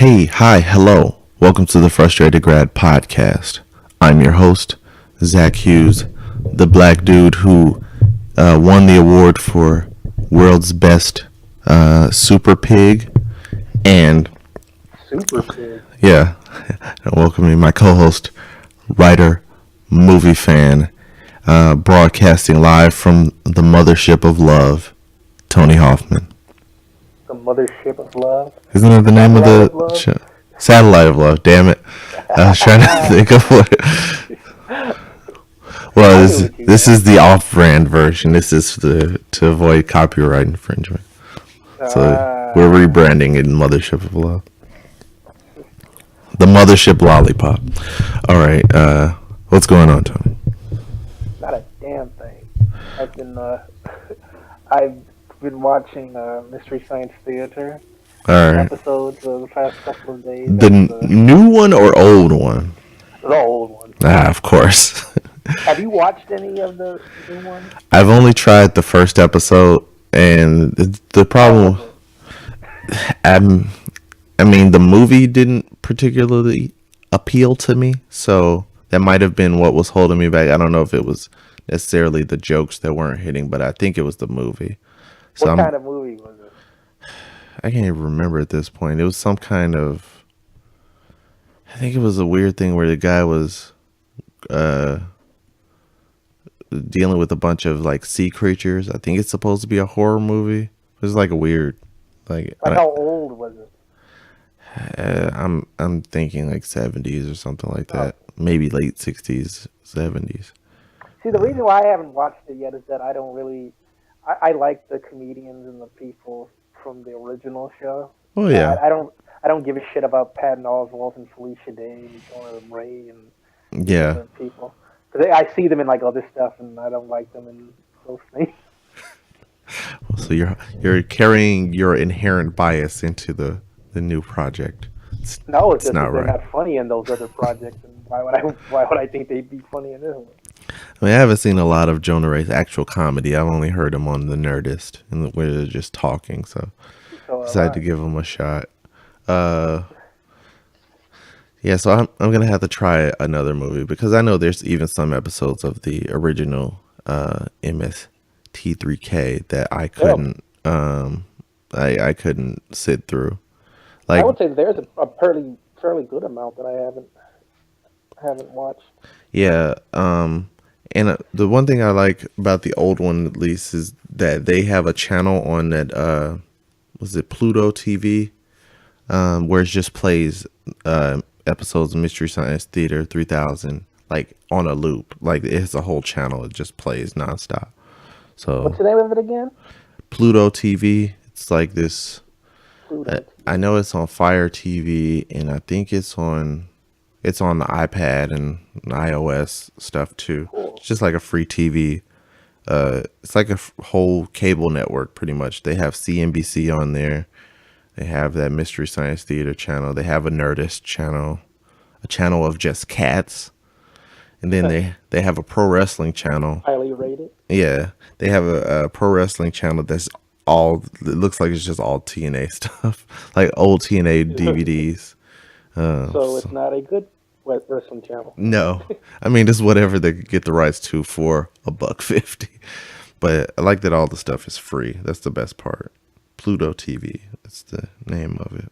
Hey, hi, hello. Welcome to the Frustrated Grad podcast. I'm your host, Zach Hughes, the black dude who won the award for world's best super pig. And, Super pig. yeah, welcoming my co-host, writer, movie fan, broadcasting live from the mothership of love, Tony Hoffman. The mothership of love. Isn't that the name of Satellite of the Love? show? Satellite of Love, damn it. I was trying to think of what. Well, this is the off-brand version. This is to avoid copyright infringement. So we're rebranding it Mothership of Love. The Mothership Lollipop. All right. What's going on, Tony? Not a damn thing. I've been watching Mystery Science Theater All right. episodes the past couple of days. The new one or old one? The old one. Of course. Have you watched any of the new ones? I've only tried the first episode, and the problem. I mean, the movie didn't particularly appeal to me, so that might have been what was holding me back. I don't know if it was necessarily the jokes that weren't hitting, but I think it was the movie. So What kind of movie was it? I can't even remember at this point. It was some kind of. I think it was a weird thing where the guy was dealing with a bunch of like sea creatures. I think it's supposed to be a horror movie. It was like a weird, Like how old was it? I'm thinking like 70s or something like that. Maybe late 60s, 70s. See, the reason why I haven't watched it yet is that I don't really. I like the comedians and the people from the original show. Oh yeah. I don't give a shit about Patton Oswalt and Felicia Day and Jonah Ray and Yeah. other people. Because I see them in like other stuff and I don't like them in those things. So you're carrying your inherent bias into the new project. No, it's just not that they're right. not funny in those other projects, and why would I think they'd be funny in this one? I mean, I haven't seen a lot of Jonah Ray's actual comedy. I've only heard him on The Nerdist, and where they're just talking. So decided to give him a shot. Yeah, so I'm gonna have to try another movie because I know there's even some episodes of the original MST3K that I couldn't I couldn't sit through. Like I would say there's a fairly good amount that I haven't watched. yeah, and the one thing I like about the old one at least is that they have a channel on that was it Pluto TV, where it just plays episodes of Mystery Science Theater 3000 like on a loop. Like it's a whole channel. It just plays nonstop. So What's the name of it again? Pluto TV. It's like this. Pluto. I know it's on Fire TV, and I think it's on the iPad and iOS stuff too. Cool. It's just like a free TV. It's like a whole cable network pretty much. They have CNBC on there. They have that Mystery Science Theater channel. They have a Nerdist channel, a channel of just cats. And then they have a pro wrestling channel. Highly rated. Yeah, they have a pro wrestling channel that's all, it looks like it's just all TNA stuff, like old TNA DVDs. So it's not a good wrestling channel. No, I mean, it's whatever they get the rights to for $1.50. But I like that all the stuff is free. That's the best part. Pluto TV. That's the name of it.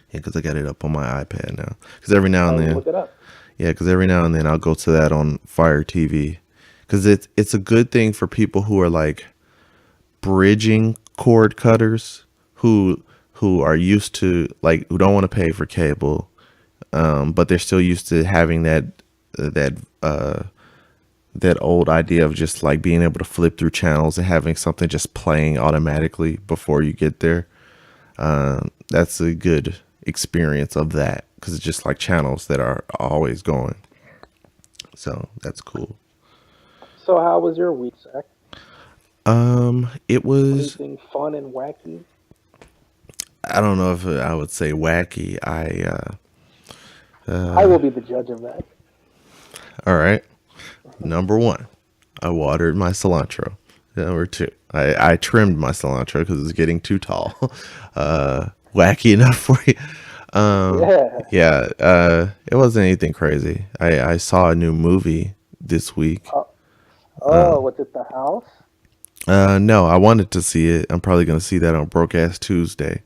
Yeah, because I got it up on my iPad now. Because every now and then, Look it up. yeah, because every now and then I'll go to that on Fire TV. Because it's a good thing for people who are like bridging cord cutters, who are used to like who don't want to pay for cable, but they're still used to having that old idea of just like being able to flip through channels and having something just playing automatically before you get there. That's a good experience of that because it's just like channels that are always going. So that's cool. So how was your week, Zach? It was, Anything fun and wacky? I don't know if I would say wacky. I will be the judge of that. all right. Number 1, I watered my cilantro. Number 2, I trimmed my cilantro because it's getting too tall. Wacky enough for you. Yeah. Yeah, it wasn't anything crazy. I saw a new movie this week. Oh, oh, was it the house? No, I wanted to see it. I'm probably gonna see that on Broadcast Tuesday.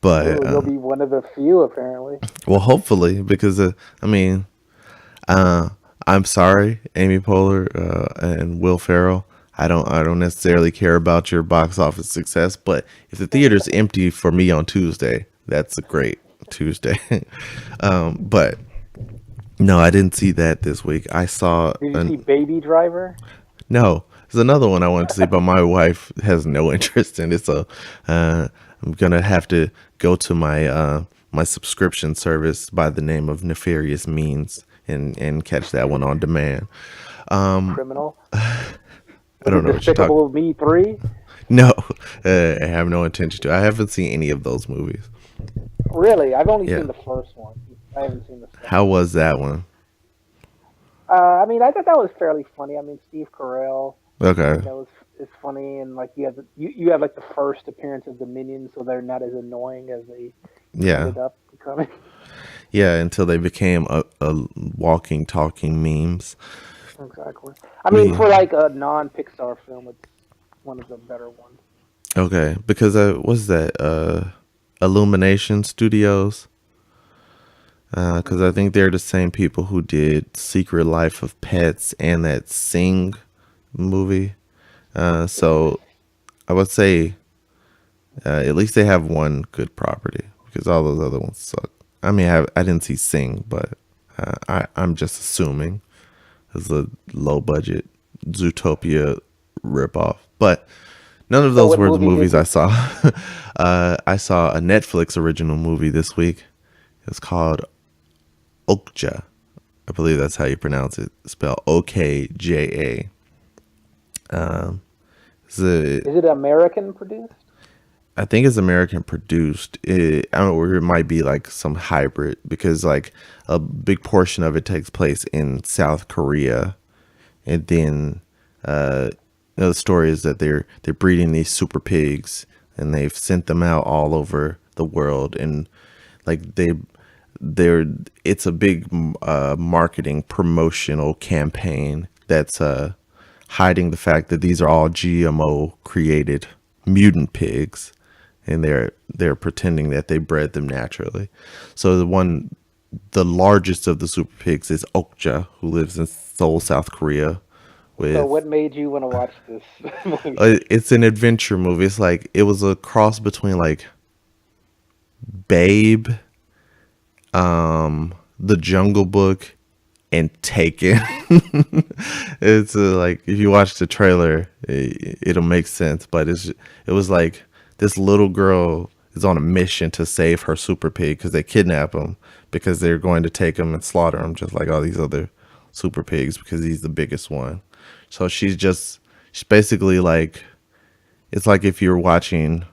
But Ooh, you'll be one of the few apparently. well, hopefully, because I mean, uh, I'm sorry, Amy Poehler and Will Ferrell. I don't necessarily care about your box office success, but if the theater's empty for me on Tuesday, that's a great Tuesday. But no, I didn't see that this week. I saw Did you see Baby Driver? no. There's another one I wanted to see, but my wife has no interest in it, so I'm gonna have to go to my subscription service by the name of Nefarious Means and catch that one on demand. Criminal? I Was don't it know what you're talking. Despicable Me 3? No, I have no intention to. I haven't seen any of those movies. Really? I've only Yeah, seen the first one. I haven't seen the second. how was that one? I mean, I thought that was fairly funny. I mean, Steve Carell, Okay, that was is funny, and like you have like the first appearance of the Minions, so they're not as annoying as they yeah, ended up becoming. yeah. Until they became a walking, talking memes. Exactly. I But mean, yeah, for like a non-Pixar film, it's one of the better ones. okay. Because what's that? Illumination Studios. Because I think they're the same people who did Secret Life of Pets and that Sing movie. So I would say at least they have one good property because all those other ones suck. I mean, I didn't see Sing, but I'm just assuming it's a low budget Zootopia ripoff. But none of So, those what were the movie is movies I it? saw. I saw a Netflix original movie this week. It's called Okja. I believe that's how you pronounce it. Spell Okja. It's a, Is it American produced? I think it's American produced. I don't know, or it might be like some hybrid because like a big portion of it takes place in South Korea, and then the story is that they're breeding these super pigs, and they've sent them out all over the world, and like they're it's a big marketing promotional campaign that's hiding the fact that these are all GMO created mutant pigs, and they're pretending that they bred them naturally. So the largest of the super pigs is Okja, who lives in Seoul, South Korea. So, With what made you want to watch this movie? it's an adventure movie. It's like it was a cross between like Babe, The Jungle Book, and Taken. It's like if you watch the trailer, it'll make sense. But it was like this little girl is on a mission to save her super pig because they kidnap him because they're going to take him and slaughter him just like all these other super pigs because he's the biggest one. So she's basically like it's like if you're watching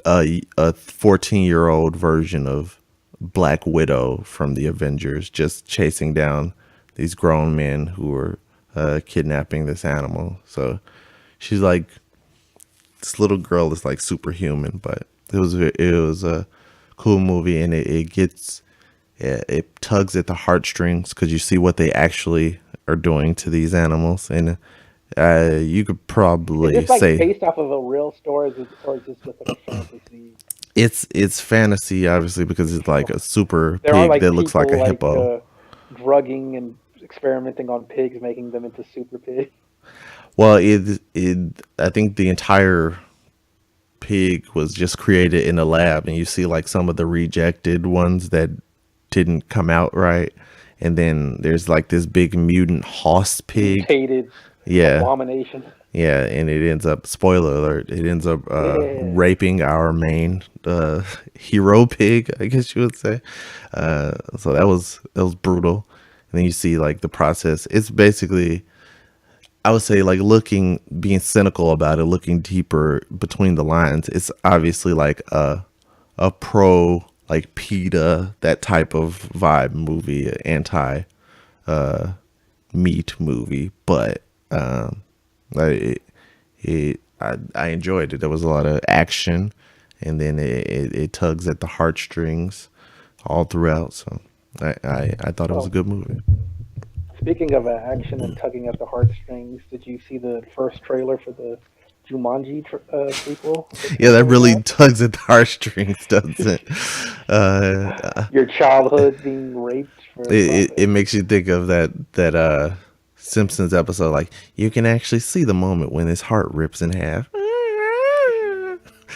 a 14-year-old version of Black Widow from the Avengers, just chasing down these grown men who are kidnapping this animal. So she's like this little girl is like superhuman, but it was a cool movie, and it tugs at the heartstrings because you see what they actually are doing to these animals, and you could Is probably this like say based off of a real story, or is this just like a fantasy? it's fantasy, obviously, because it's like a super There are pig like that looks like a people like hippo. drugging and experimenting on pigs, making them into super pigs. Well, it I think the entire pig was just created in a lab, and you see like some of the rejected ones that didn't come out right, and then there's like this big mutant hoss pig. Mutated Yeah, abomination. yeah, and it ends up, spoiler alert, it ends up Yeah. raping our main hero pig, I guess you would say. So that was brutal. And then you see like the process. It's basically, I would say, like being cynical about it, looking deeper between the lines. It's obviously like a pro like PETA, that type of vibe movie, anti meat movie, but I, I enjoyed it. There was a lot of action, and then it tugs at the heartstrings all throughout. So I thought it was a Oh, good movie. speaking of action and tugging at the heartstrings, did you see the first trailer for the Jumanji sequel that's Yeah, getting that rolled really out? tugs at the heartstrings, doesn't it? Your childhood being raped for It profit. makes you think of that Simpsons episode, like you can actually see the moment when his heart rips in half.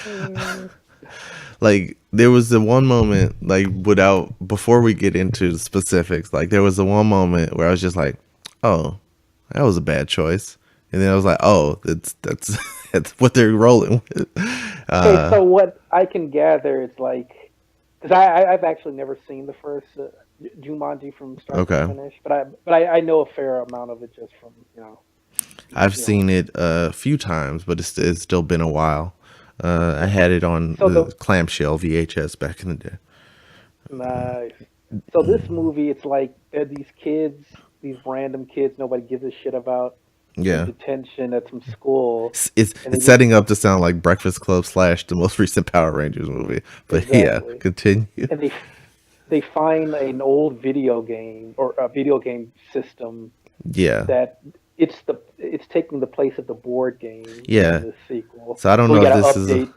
Mm. Like there was the one moment, like without before we get into the specifics, like there was the one moment where I was just like, oh, that was a bad choice. And then I was like, oh, that's that's what they're rolling with. Okay, Uh so what I can gather is like, because I've actually never seen the first Jumanji from start to okay. finish, but I know a fair amount of it just from I've you know. seen it a few times, but it's still been a while. I had it on So the the clamshell VHS back in the day. Nice. So this movie, it's like there are these kids, these random kids nobody gives a shit about in Yeah, detention at some school, and they it's get setting up to sound like Breakfast Club slash the most recent Power Rangers movie. But yeah, exactly, continue. and they find an old video game or a video game system Yeah, that it's taking the place of the board game in yeah. this sequel. So I don't So we know if got to this is update.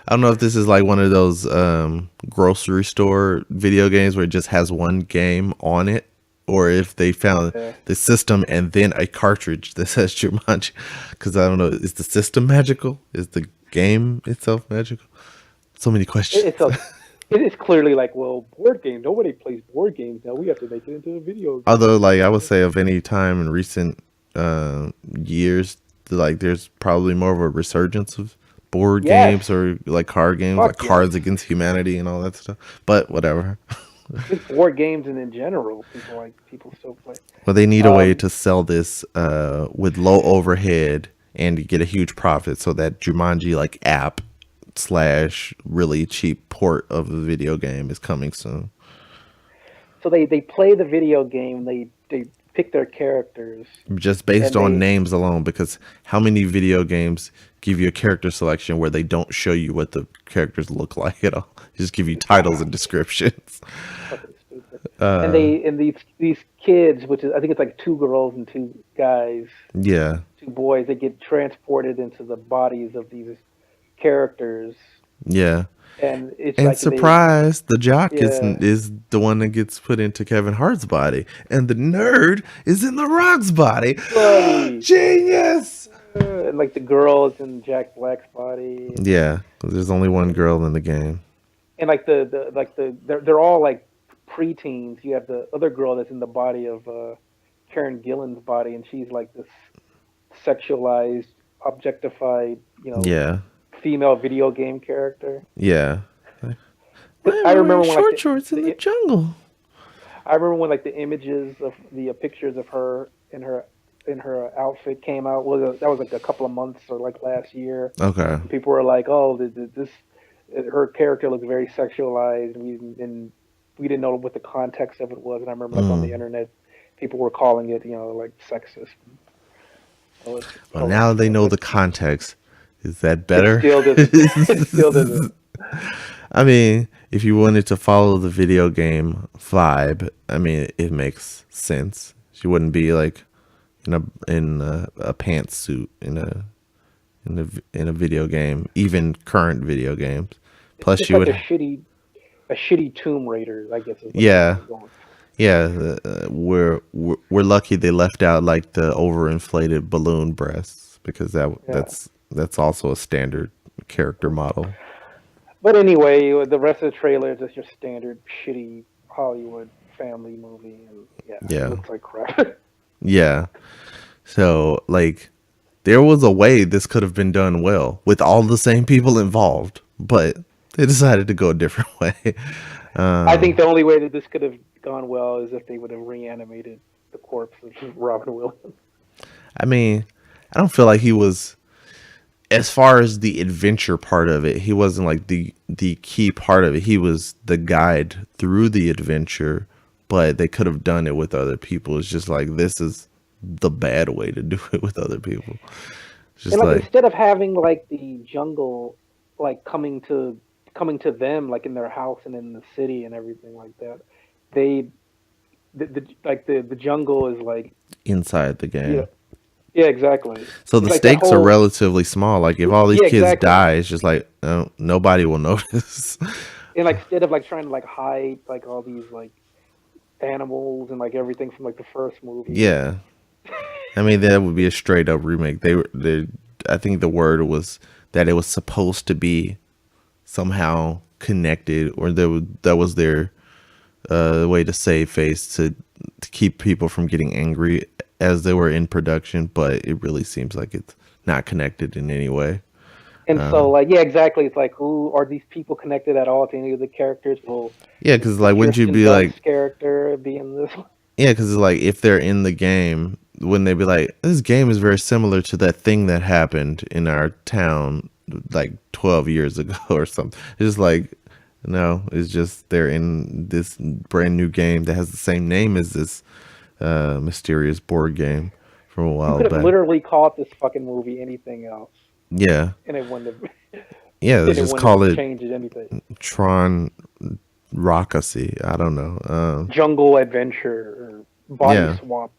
I don't know if this is like one of those grocery store video games where it just has one game on it, or if they found Yeah. the system and then a cartridge that says Jumanji. Because I don't know, is the system magical? Is the game itself magical? So many questions. It's a it is clearly like, well, board game. Nobody plays board games now. We have to make it into a video Although, game. like I would say, of any time in recent years, like there's probably more of a resurgence of board Yes. games or like card games, like Fuck yes. Cards Against Humanity and all that stuff. But whatever. Just board games and in general, people still play. Well, they need a way Um, to sell this with low overhead and get a huge profit, so that Jumanji like app slash really cheap port of the video game is coming soon. so they play the video game. They pick their characters Just based and on they names alone, because how many video games give you a character selection where they don't show you what the characters look like at all? Just give you titles and descriptions. fucking stupid. And Uh, these kids, which is I think it's like two girls and two guys, yeah, two boys. They get transported into the bodies of these characters, yeah. and it's And like they surprise, the jock yeah. is the one that gets put into Kevin Hart's body, and the nerd is in the Rock's body. Buddy. Genius. And like the girl is in Jack Black's body, Yeah, 'cause there's only one girl in the game. and like they're all like preteens. You have the other girl that's in the body of Karen Gillan's body, and she's like this sexualized, objectified, Yeah, female video game character. yeah. Why am I I wearing remember when like short shorts in the jungle? I remember when like the images of the pictures of her in her outfit came out. That was like a couple of months or like last year. Okay. People were like, "Oh, this her character looks very sexualized." We didn't know what the context of it was, and I remember like on the Mm. internet, people were calling it, like sexist. Well, All that now they stuff, know but the context. Is that it better? still doesn't. It still doesn't. I mean, if you wanted to follow the video game vibe, I mean, it makes sense. She wouldn't be like in a pantsuit in a video game, even current video games. It's Plus, just she like would, a shitty Tomb Raider, I guess is what they're yeah, kind of going for. yeah. We're lucky they left out like the overinflated balloon breasts because Yeah. that's also a standard character model. But anyway, the rest of the trailer is just your standard shitty Hollywood family movie, and yeah, it Yeah, looks like crap. yeah. So like, there was a way this could have been done well with all the same people involved, but they decided to go a different way. I think Um, the only way that this could have gone well is if they would have reanimated the corpse of Robin Williams. I mean, I don't feel like he was, as far as the adventure part of it, he wasn't like the key part of it. He was the guide through the adventure, but they could have done it with other people. It's just like this is the bad way to do it with other people. It's And just like like, instead of having like the jungle like coming to them like in their house and in the city and everything like that. They the jungle is like Inside the yeah game. yeah exactly. So It's the like that stakes are whole relatively small. Like if all these yeah kids exactly. die, it's just like nobody will notice. And like instead of like trying to like hide like all these like animals and like everything from like the first movie. Yeah, I mean that would be a straight up remake. They I think the word was that it was supposed to be somehow connected, or that was their way to save face to keep people from getting angry as they were in production. But it really seems like it's not connected in any way. And so like yeah exactly. It's like who are these people connected at all to any of the characters? Will Yeah, is because the like wouldn't you Kirsten be like, Dunst character be in this one? yeah, because like if they're in the game, wouldn't they be like, this game is very similar to that thing that happened in our town like 12 years ago or something? It's just like, no, it's just they're in this brand new game that has the same name as this mysterious board game from a You while could have back. literally called this fucking movie anything else, Yeah, and it wouldn't have, yeah, and let's it just wouldn't call have it changed anything. Tron Rockacy. I don't know. Jungle Adventure or Body Yeah, Swamp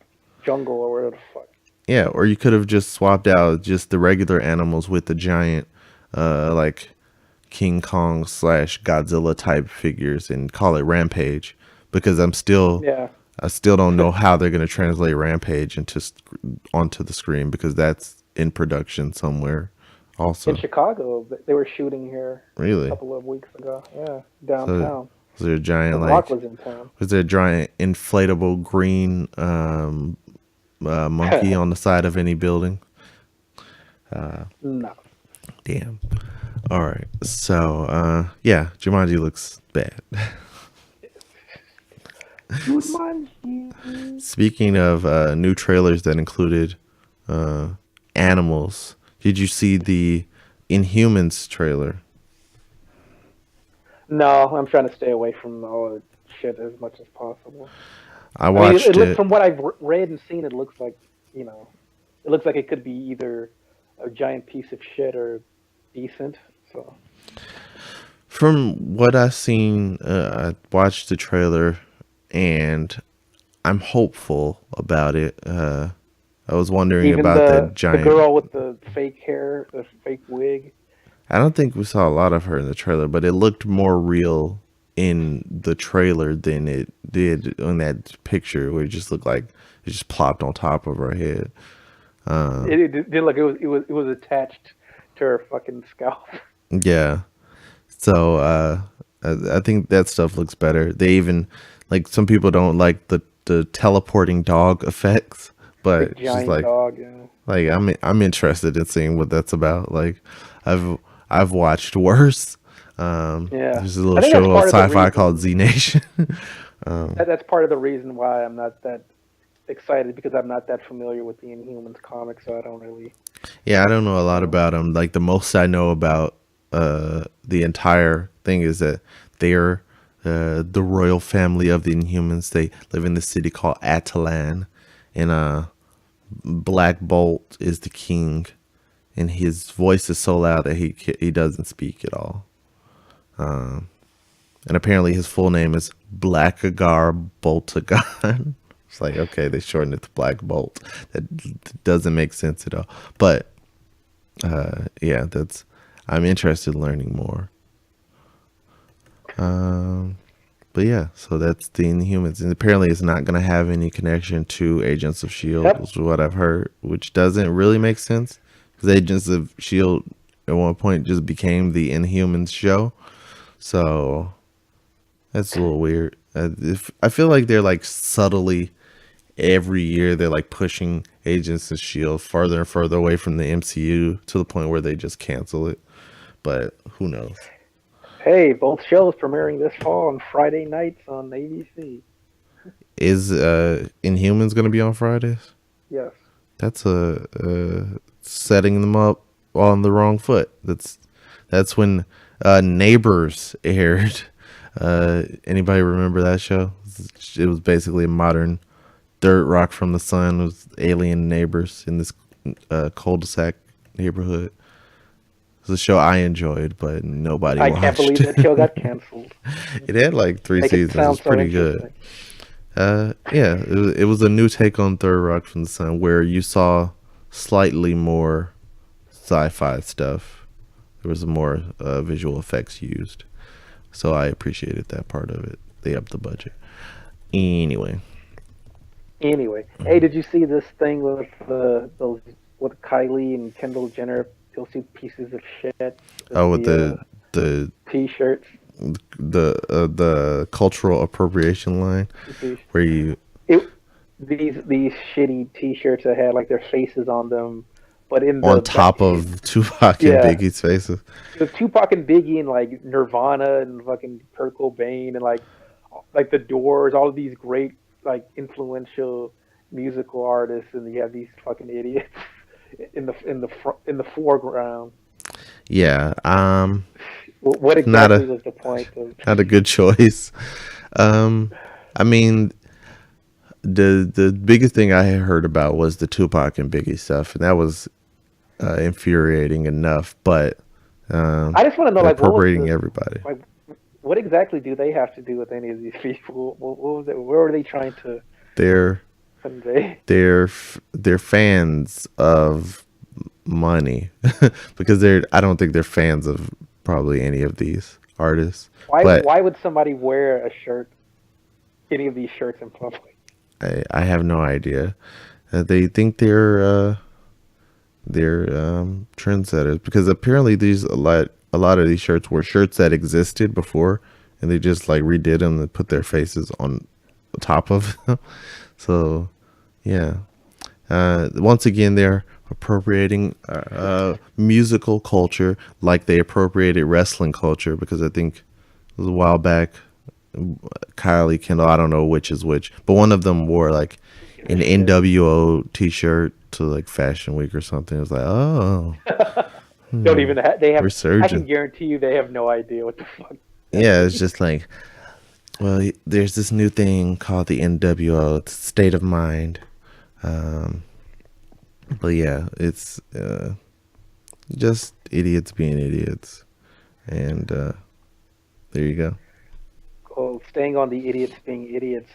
Jungle or whatever the fuck. yeah, or you could have just swapped out just the regular animals with the giant, like King Kong slash Godzilla type figures and call it Rampage, because Yeah, I still don't know how they're gonna translate Rampage onto the screen because that's in production somewhere. in Also, Chicago, they were shooting here a really, couple of weeks ago. Yeah, so downtown. is there a The giant Rock like was in town. was there a giant inflatable green monkey on the side of any building? No. Damn. All right. So, yeah, Jumanji looks bad. Jumanji. Speaking of new trailers that included uh, animals, did you see the Inhumans trailer? No, I'm trying to stay away from all the shit as much as possible. I I mean, it watched look it. from what I've read and seen, it looks like you know, it looks like it could be either a giant piece of shit or decent. So From what I've seen, I watched the trailer and I'm hopeful about it. I was wondering even about that the giant. girl with the fake hair, the fake wig. I don't think we saw a lot of her in the trailer, but it looked more real in the trailer than it did in that picture, where it just looked like it just plopped on top of her head. It did look it was attached to her fucking scalp. Yeah. So I think that stuff looks better. They even like some people don't like the teleporting dog effects, but Big it's just giant dog. Yeah. like I'm interested in seeing what that's about. Like I've I've watched worse. Yeah, There's a little I think that's show on part of the sci-fi called reason. Z Nation. That's part of the reason why I'm not that excited because I'm not that familiar with the Inhumans comics, so I don't really. Yeah, I don't know a lot Um, about them. Like the most I know about the entire thing is that they're the royal family of the Inhumans. They live in the city called Atalan, and Black Bolt is the king, and his voice is so loud that he doesn't speak at all. And apparently his full name is Blackagar Boltagon. It's like, okay, they shortened it to Black Bolt. That doesn't make sense at all. But yeah, that's I'm interested in learning more. But yeah, so that's the Inhumans, and apparently it's not going to have any connection to Agents of Shield, yep. which is what I've heard, which doesn't really make sense because Agents of Shield at one point just became the Inhumans show, so that's a little weird. I feel like they're like subtly every year they're like pushing Agents of Shield further and further away from the MCU to the point where they just cancel it. But who knows? Hey, both shows premiering this fall on Friday nights on ABC. Is Inhumans gonna be on Fridays? Yes. That's setting them up on the wrong foot. That's when Neighbors aired. Anybody remember that show? It was basically a modern Dirt Rock from the Sun. It was alien neighbors in this cul-de-sac neighborhood. It was a show I enjoyed, but nobody I can't watched. believe that show got canceled. It had like three Make it seasons. sound It's so pretty good. interesting. Yeah, it was a new take on Third Rock from the Sun, where you saw slightly more sci-fi stuff. There was more visual effects used, so I appreciated that part of it. They upped the budget. Anyway, Anyway, hey, did you see this thing with those with Kylie and Kendall Jenner? Those two pieces of shit with oh, with the the t-shirts. the cultural appropriation line, These where you it, these shitty t-shirts that had like their faces on them, but in on the top of Tupac and yeah, Biggie's faces. it was Tupac and Biggie and like Nirvana and fucking Kurt Cobain and like the Doors, all of these great like influential musical artists, and you have these fucking idiots in the foreground. Yeah, What not exactly a was the point of? not a good choice. Um, I mean, the biggest thing I had heard about was the Tupac and Biggie stuff, and that was infuriating enough. But I just want to know they're like what was appropriating the everybody. like what exactly do they have to do with any of these people? What was it? Where were they trying to They're convey? they're fans of money because they're. I don't think they're fans of probably any of these artists. But Why would somebody wear a shirt, any of these shirts in public? I have no idea. They think they're trendsetters because apparently these a lot of these shirts were shirts that existed before, and they just like redid them and put their faces on top of them. So yeah, once again they're appropriating musical culture like they appropriated wrestling culture, because I think it was a while back Kylie Kendall, I don't know which is which, but one of them wore like an NWO t-shirt to like Fashion Week or something. It was like, oh, Don't even they have. I can resurgent. guarantee you they have no idea what the fuck that Yeah, it's means. just like, well, there's this new thing called the NWO. It's state of mind. Um, but yeah, it's just idiots being idiots, and there you go. Oh, staying on the idiots being idiots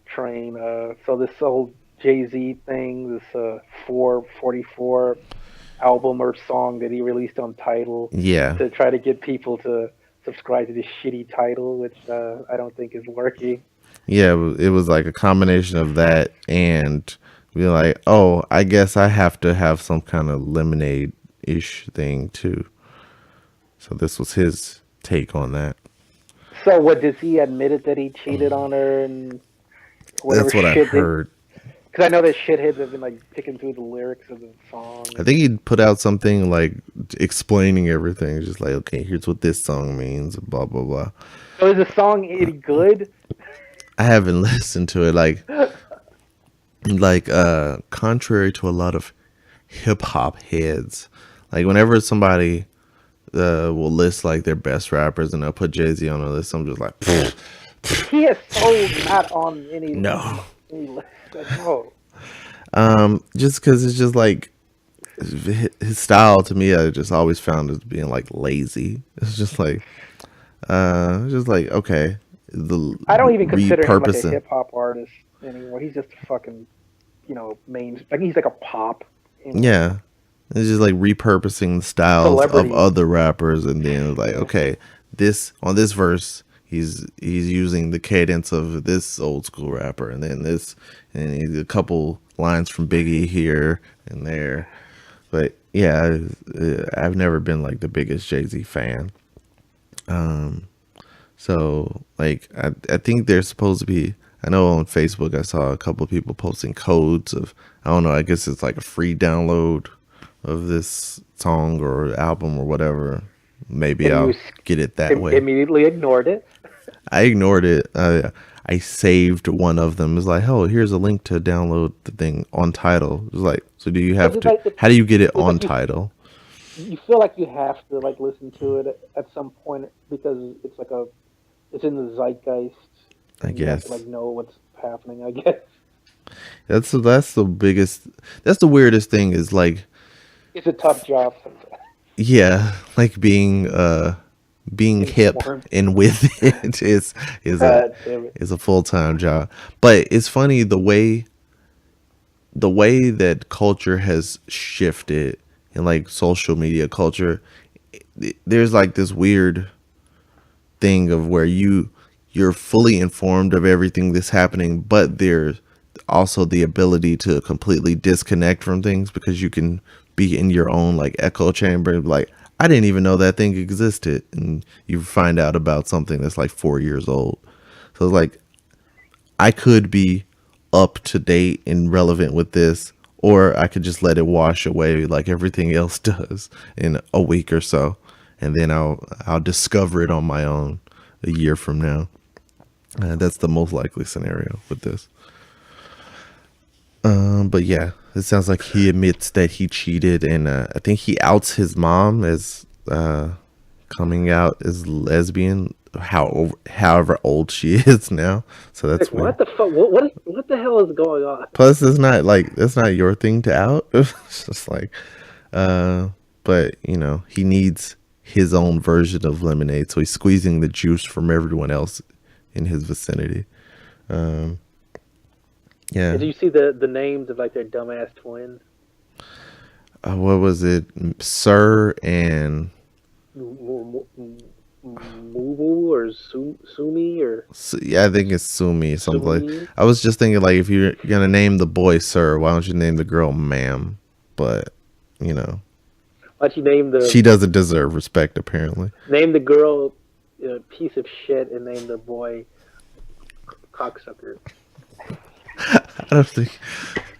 train. So this whole Jay Z thing, this 444 album or song that he released on Tidal Yeah, to try to get people to subscribe to this shitty title, which I don't think is working. yeah, it was like a combination of that and be like, oh, I guess I have to have some kind of lemonade ish thing too. So this was his take on that. So what does he admitted that he cheated on her and whatever That's what I shit that heard. because I know that shitheads have been like picking through the lyrics of the song. I think he put out something like explaining everything. Just like, okay, here's what this song means, blah blah blah. So is the song any good? I haven't listened to it. Like contrary to a lot of hip hop heads, like whenever somebody will list like their best rappers and they'll put Jay-Z on the list, I'm just like, "Pfft, He is so not on no. any list. No. Just because it's just like his style to me, I just always found as being like lazy. It's just like okay, the I don't even consider him like a repurposing. hip hop artist anymore. He's just a fucking, main. Like he's like a pop, you know, Yeah, it's just like repurposing the styles of celebrity. other rappers, and then like okay, this on this verse. He's using the cadence of this old school rapper, and then this, and he's a couple lines from Biggie here and there. But yeah, I've never been like the biggest Jay Z fan. Um, so like I think there's supposed to be. I know on Facebook I saw a couple of people posting codes of I don't know. I guess it's like a free download of this song or album or whatever. Maybe And you I'll get it that way. immediately ignored it. I ignored it. I saved one of them. It's like, oh, here's a link to download the thing on Tidal. It's like, so do you Because have to? How do you get it it's on like Tidal? you feel like you have to like listen to it at some point because it's in the zeitgeist I and you have to guess like know what's happening. I guess that's the biggest. That's the weirdest thing. Is like it's a tough job sometimes. yeah, like being hip Informed. and with it is a God damn it. is a full-time job. But it's funny the way that culture has shifted and like social media culture. There's like this weird thing of where you're fully informed of everything that's happening, but there's also the ability to completely disconnect from things because you can be in your own like echo chamber. Like, I didn't even know that thing existed, and you find out about something that's like 4 years old. So it's like I could be up to date and relevant with this, or I could just let it wash away like everything else does in a week or so, and then I'll discover it on my own a year from now. That's the most likely scenario with this. But yeah, it sounds like he admits that he cheated, and I think he outs his mom as coming out as lesbian. However old she is now, so that's Like, weird. what the fuck? What the hell is going on? Plus, it's not like that's not your thing to out. It's just like, uh, but he needs his own version of lemonade, so he's squeezing the juice from everyone else in his vicinity. Um, yeah. Did you see the names of like their dumbass twins? What was it, Sir and Mumu or Sumi or Yeah, I think it's Sumi. Something like. Sumi? I was just thinking like if you're gonna name the boy Sir, why don't you name the girl Ma'am? But you know, Why'd you name the she doesn't deserve respect apparently. name the girl piece of shit and name the boy cocksucker? I don't think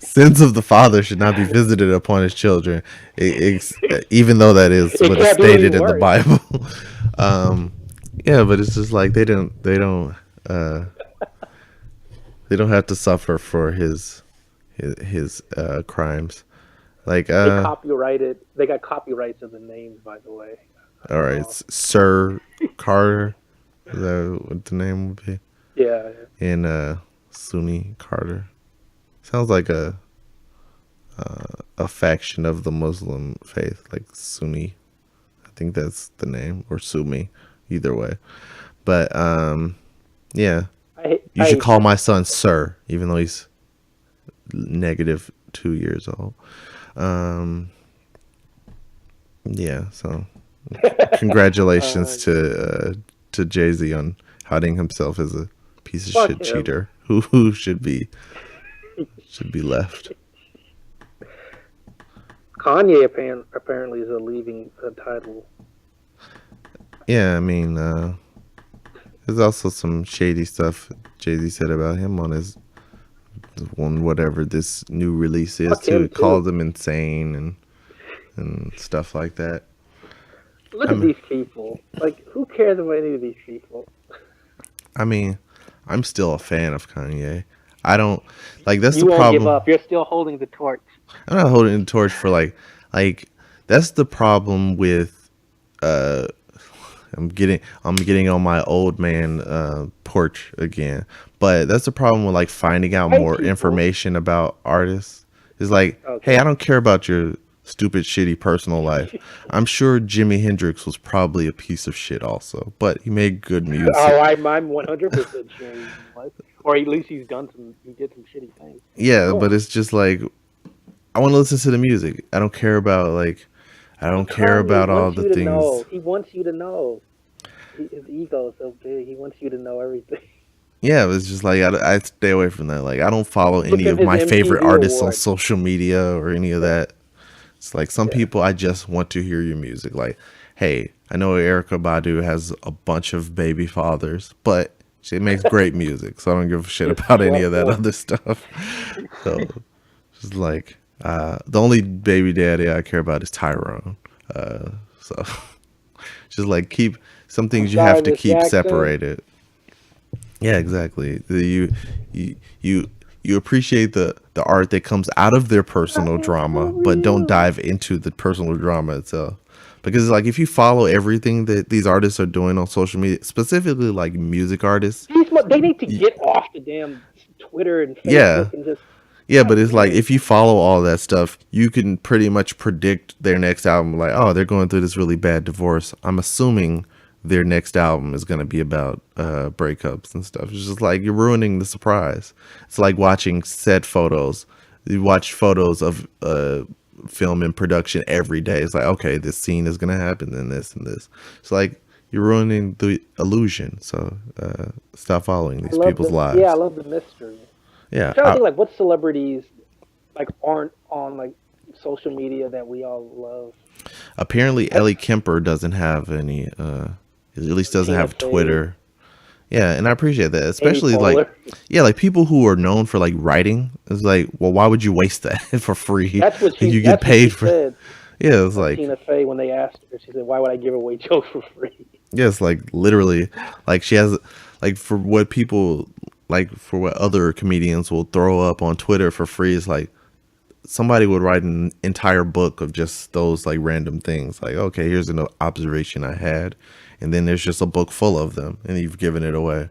sins of the father should not be visited upon his children, even though that is It what is can't be any stated in the worse. Bible. um, yeah, but it's just like uh, they don't have to suffer for his crimes. Like They copyrighted. They got copyrights of the names, by the way. all right, Sir Carter, is that what the name would be? Yeah. And Sunni Carter sounds like a faction of the Muslim faith, like Sunni. I think that's the name, or Sumi, either way. But yeah, you I should hate call my son Sir, even though he's -2 years old. Um, yeah, so congratulations to Jay-Z on outing himself as a piece of fuck shit him. cheater who should be left. Kanye apparently is leaving the title. Yeah, I mean, there's also some shady stuff Jay-Z said about him on his on whatever this new release is Fuck too. him He called too. him insane and stuff like that. Look I at mean, these people. Like, who cares about any of these people? I mean, I'm still a fan of Kanye. I don't like that's the You won't give problem. up. You're still holding the torch. I'm not holding the torch for like that's the problem with uh I'm getting on my old man porch again. But that's the problem with like finding out White more people. information about artists. Is like, hey, I Okay. don't care about your stupid shitty personal life. I'm sure Jimi Hendrix was probably a piece of shit also, but he made good music. Oh, I'm 100% sure he was, or at least he did some shitty things. Yeah, Go but on. it's just like I want to listen to the music. I don't care about like I But don't care Kanye about all wants the you to things. know. He wants you to know. His ego is so big. He wants you to know everything. Yeah, it's just like I stay away from that. Like I don't follow Look any at of his my favorite MTV artists on award. social media or any of Yeah, that. It's like some yeah. people I just want to hear your music. Like, hey, I know Erica Badu has a bunch of baby fathers, but she makes great music, so I don't give a shit She's about any of that slut. other stuff. So just like the only baby daddy I care about is Tyrone. So just like keep some I'm things you have sorry, to Miss keep Jackson. separated. Yeah, exactly. You you you appreciate the art that comes out of their personal Nothing drama, for but don't you. dive into the personal drama itself. Because like if you follow everything that these artists are doing on social media, specifically like music artists, They need to y- get off the damn Twitter and yeah, Facebook and just Yeah, but it's like if you follow all that stuff, you can pretty much predict their next album. Like, oh, they're going through this really bad divorce. I'm assuming their next album is going to be about breakups and stuff. It's just like you're ruining the surprise. It's like watching set photos. You watch photos of film in production every day. It's like, okay, this scene is going to happen, then this and this. It's like you're ruining the illusion. So stop following these people's lives. Yeah, I love the mystery. Yeah, I'm trying to think like what celebrities like aren't on like social media that we all love. apparently Ellie Kemper doesn't have any. At least doesn't Tina have Fey, Twitter. Yeah, and I appreciate that, Amy especially like, Poehler. yeah, like people who are known for like writing. It's like, well, why would you waste that for free? And you get That's what she paid for. said. Yeah, it's like, Tina Fey when they asked her, she said, "Why would I give away jokes for free?" yeah, it's like literally, like she has, like for what people like for what other comedians will throw up on Twitter for free. It's like somebody would write an entire book of just those like random things. Like, okay, here's an observation I had, and then there's just a book full of them, and you've given it away.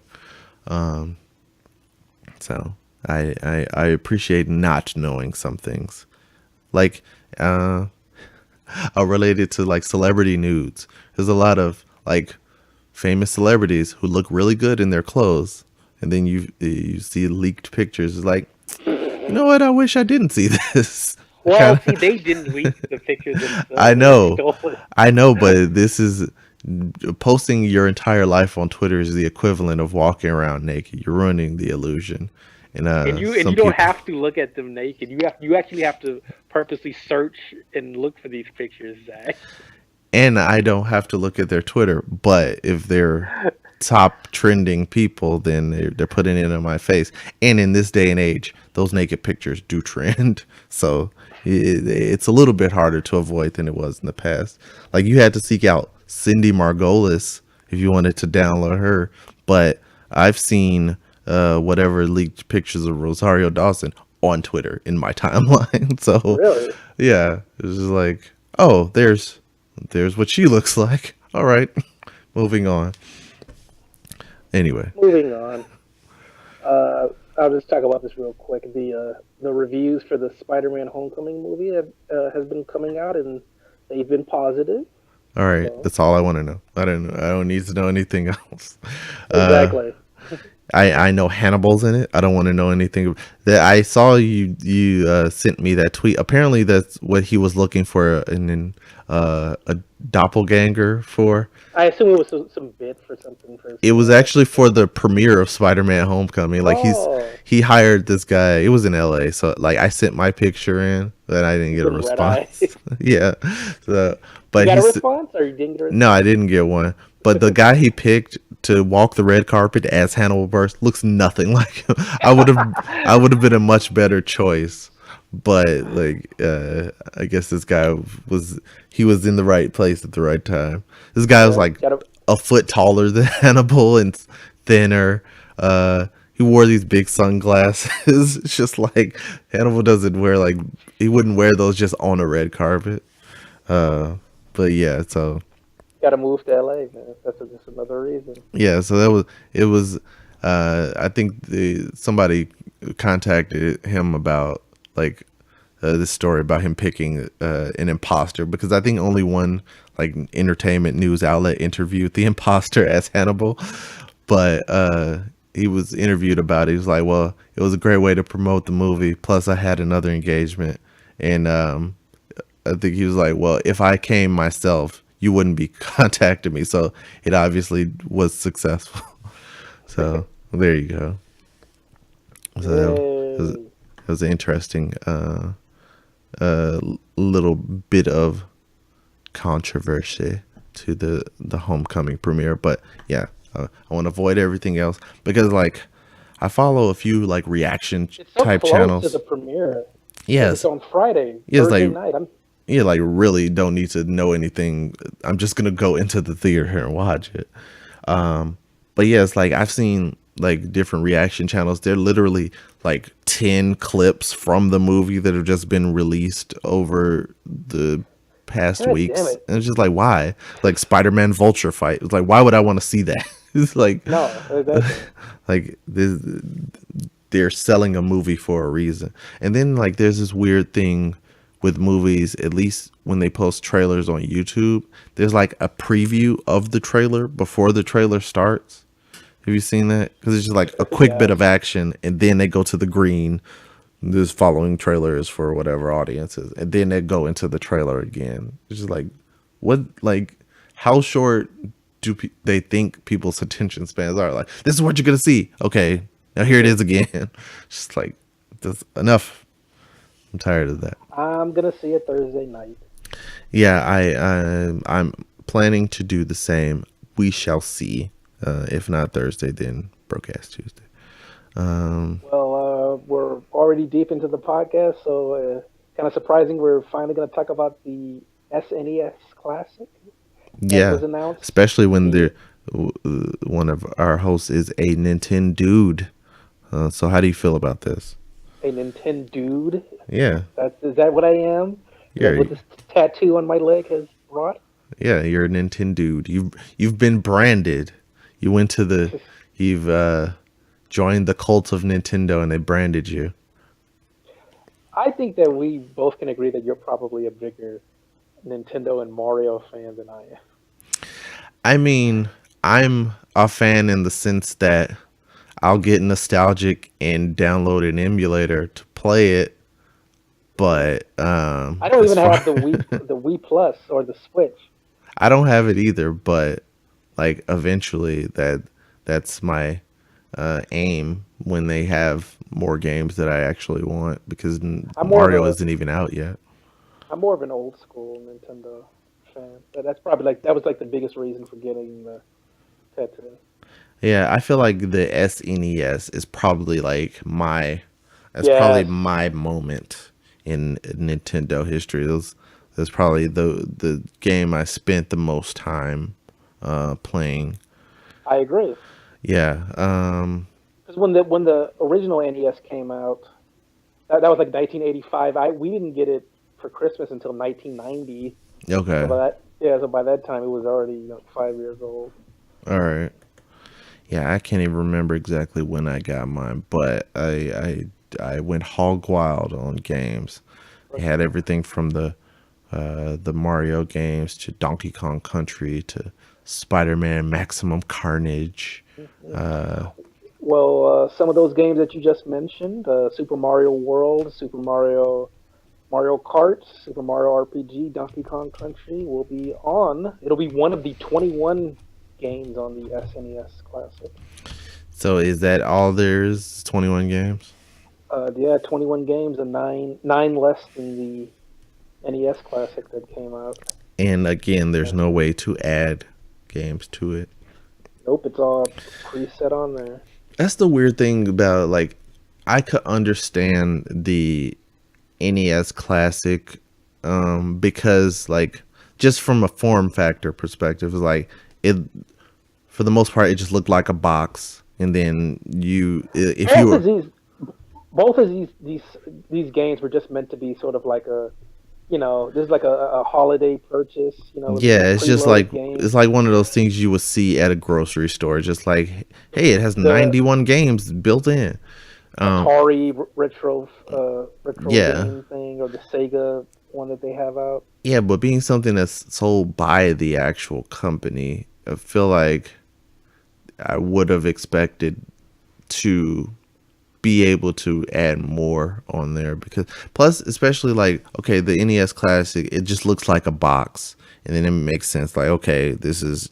So I appreciate not knowing some things. Like related to like celebrity nudes. There's a lot of like famous celebrities who look really good in their clothes, and then you see leaked pictures. It's like, you know what? I wish I didn't see this. Well, see, they didn't leak the pictures themselves. I know, They stole it. I know, but this is posting your entire life on Twitter is the equivalent of walking around naked. You're ruining the illusion. And You some don't people, have to look at them naked. You actually have to purposely search and look for these pictures, Zach. and I don't have to look at their Twitter. But if they're top trending people, then they're putting it in my face. And in this day and age, those naked pictures do trend. So it's a little bit harder to avoid than it was in the past. Like you had to seek out Cindy Margolis if you wanted to download her. But I've seen whatever leaked pictures of Rosario Dawson on Twitter in my timeline. So Really? yeah, it's just like, oh, there's what she looks like. All right, moving on. Anyway, Moving on. I'll just talk about this real quick. The reviews for the Spider-Man Homecoming movie has been coming out, and they've been positive. all right, So, that's all I want to know. I don't need to know anything else. exactly. I know Hannibal's in it. I don't want to know anything. That I saw you sent me that tweet. Apparently, that's what he was looking for in a doppelganger for. I assume it was some bit for something. It was actually for the premiere of Spider-Man: Homecoming. Like Oh, he hired this guy. It was in L.A. So like I sent my picture in, but I didn't get a some red eye. response. Yeah. So, You but got a he's response, or you didn't get a response? no, I didn't get one. But the guy he picked to walk the red carpet as Hannibal Buress looks nothing like him. I would have been a much better choice. But like I guess this guy was in the right place at the right time. This guy was like Got a, a foot taller than Hannibal and thinner. He wore these big sunglasses. It's just like Hannibal doesn't wear like he wouldn't wear those just on a red carpet. But yeah, so got to move to LA, man. That's just another reason. yeah, so that was it was I think somebody contacted him about like this story about him picking an imposter because I think only one like entertainment news outlet interviewed the imposter as Hannibal, but he was interviewed about it. He was like, well, it was a great way to promote the movie. Plus, I had another engagement, and I think he was like, well, if I came myself, you wouldn't be contacting me. So it obviously was successful. So there you go. So that was an interesting little bit of controversy to the Homecoming premiere. But yeah, I want to avoid everything else because like I follow a few like reaction It's so type close channels. to the premiere. Yes. It's on Friday, Yes, Thursday like night. yeah, like really don't need to know anything. I'm just gonna go into the theater and watch it. But yeah, it's like I've seen like different reaction channels. They're literally like 10 clips from the movie that have just been released over the past God weeks. damn it. And it's just like why? Like Spider-Man Vulture fight. It's like why would I want to see that? It's like No, that's like this they're selling a movie for a reason. And then like there's this weird thing with movies, at least when they post trailers on YouTube, there's like a preview of the trailer before the trailer starts. Have you seen that? Because it's just like a quick bit Yeah, of action, and then they go to the green. This following trailer is for whatever audiences, and then they go into the trailer again. It's just like, what? Like, how short do they think people's attention spans are? Like, this is what you're gonna see. Okay, now here it is again. Just like, that's enough. I'm tired of that. I'm gonna see it Thursday night. Yeah, I'm planning to do the same. We shall see. If not Thursday, then broadcast Tuesday. Well, we're already deep into the podcast, so kind of surprising. We're finally going to talk about the SNES Classic that Yeah, was announced. especially when The they're one of our hosts is a Nintendo dude. So how do you feel about this? a Nintendo dude. Yeah, Is that what I am? Is that yeah, what this tattoo on my leg has brought? yeah. You're a Nintendo dude. You've been branded. You went to the you've joined the cult of Nintendo, and they branded you. I think that we both can agree that you're probably a bigger Nintendo and Mario fan than I am. I mean, I'm a fan in the sense that I'll get nostalgic and download an emulator to play it, but I don't as even far have the Wii Plus or the Switch. I don't have it either, but like eventually that's my aim when they have more games that I actually want because I'm more of Mario a isn't even out yet. I'm more of an old school Nintendo fan. But that's probably like that was like the biggest reason for getting the tattoo. Yeah, I feel like the SNES is probably like my that's probably Yes, my moment in Nintendo history. That's probably the game I spent the most time playing. I agree. Yeah. Because when the original NES came out, that was like 1985. We didn't get it for Christmas until 1990. So Okay. by that time it was already 5 years old. All right. Yeah, I can't even remember exactly when I got mine, but I went hog wild on games. I had everything from the Mario games to Donkey Kong Country to Spider-Man Maximum Carnage. Uh, Well, some of those games that you just mentioned, Super Mario World, Mario Kart, Super Mario RPG, Donkey Kong Country will be on. It'll be one of the 21 games on the SNES Classic. so is that all there's? 21 games? Yeah, 21 games and nine less than the NES Classic that came out. And again, there's Yeah. no way to add games to it. Nope, it's all preset on there. That's the weird thing about like I could understand the NES Classic because like just from a form factor perspective, it's like it for the most part it just looked like a box, and then if you Both of were these, both of these games were just meant to be sort of like this is like a holiday purchase. It's yeah, like it's just preloaded like games. it's like one of those things you would see at a grocery store, just like hey, it has The 91 games built in. Um, Atari retro yeah, game thing or the Sega one that they have out. yeah, but being something that's sold by the actual company, I feel like I would have expected to be able to add more on there because plus especially like okay the NES Classic it just looks like a box, and then it makes sense like okay this is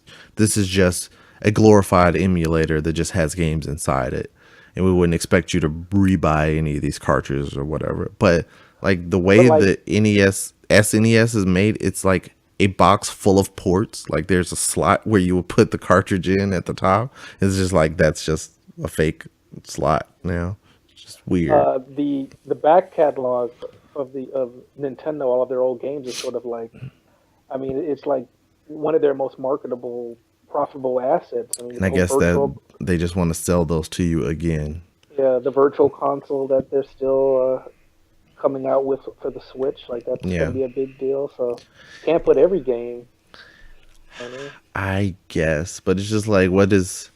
just a glorified emulator that just has games inside it, and we wouldn't expect you to rebuy any of these cartridges or whatever, but like the But way like, the NES SNES is made, it's like a box full of ports, like there's a slot where you would put the cartridge in at the top. It's just like that's just a fake slot now. It's just weird. the back catalog of Nintendo, all of their old games is sort of like, I mean, it's like one of their most marketable, profitable assets. I mean, And I guess that they just want to sell those to you again. the virtual console that they're still coming out with for the Switch, like that's going to Yeah, be a big deal. So can't put every game on there. I guess, but it's just like what is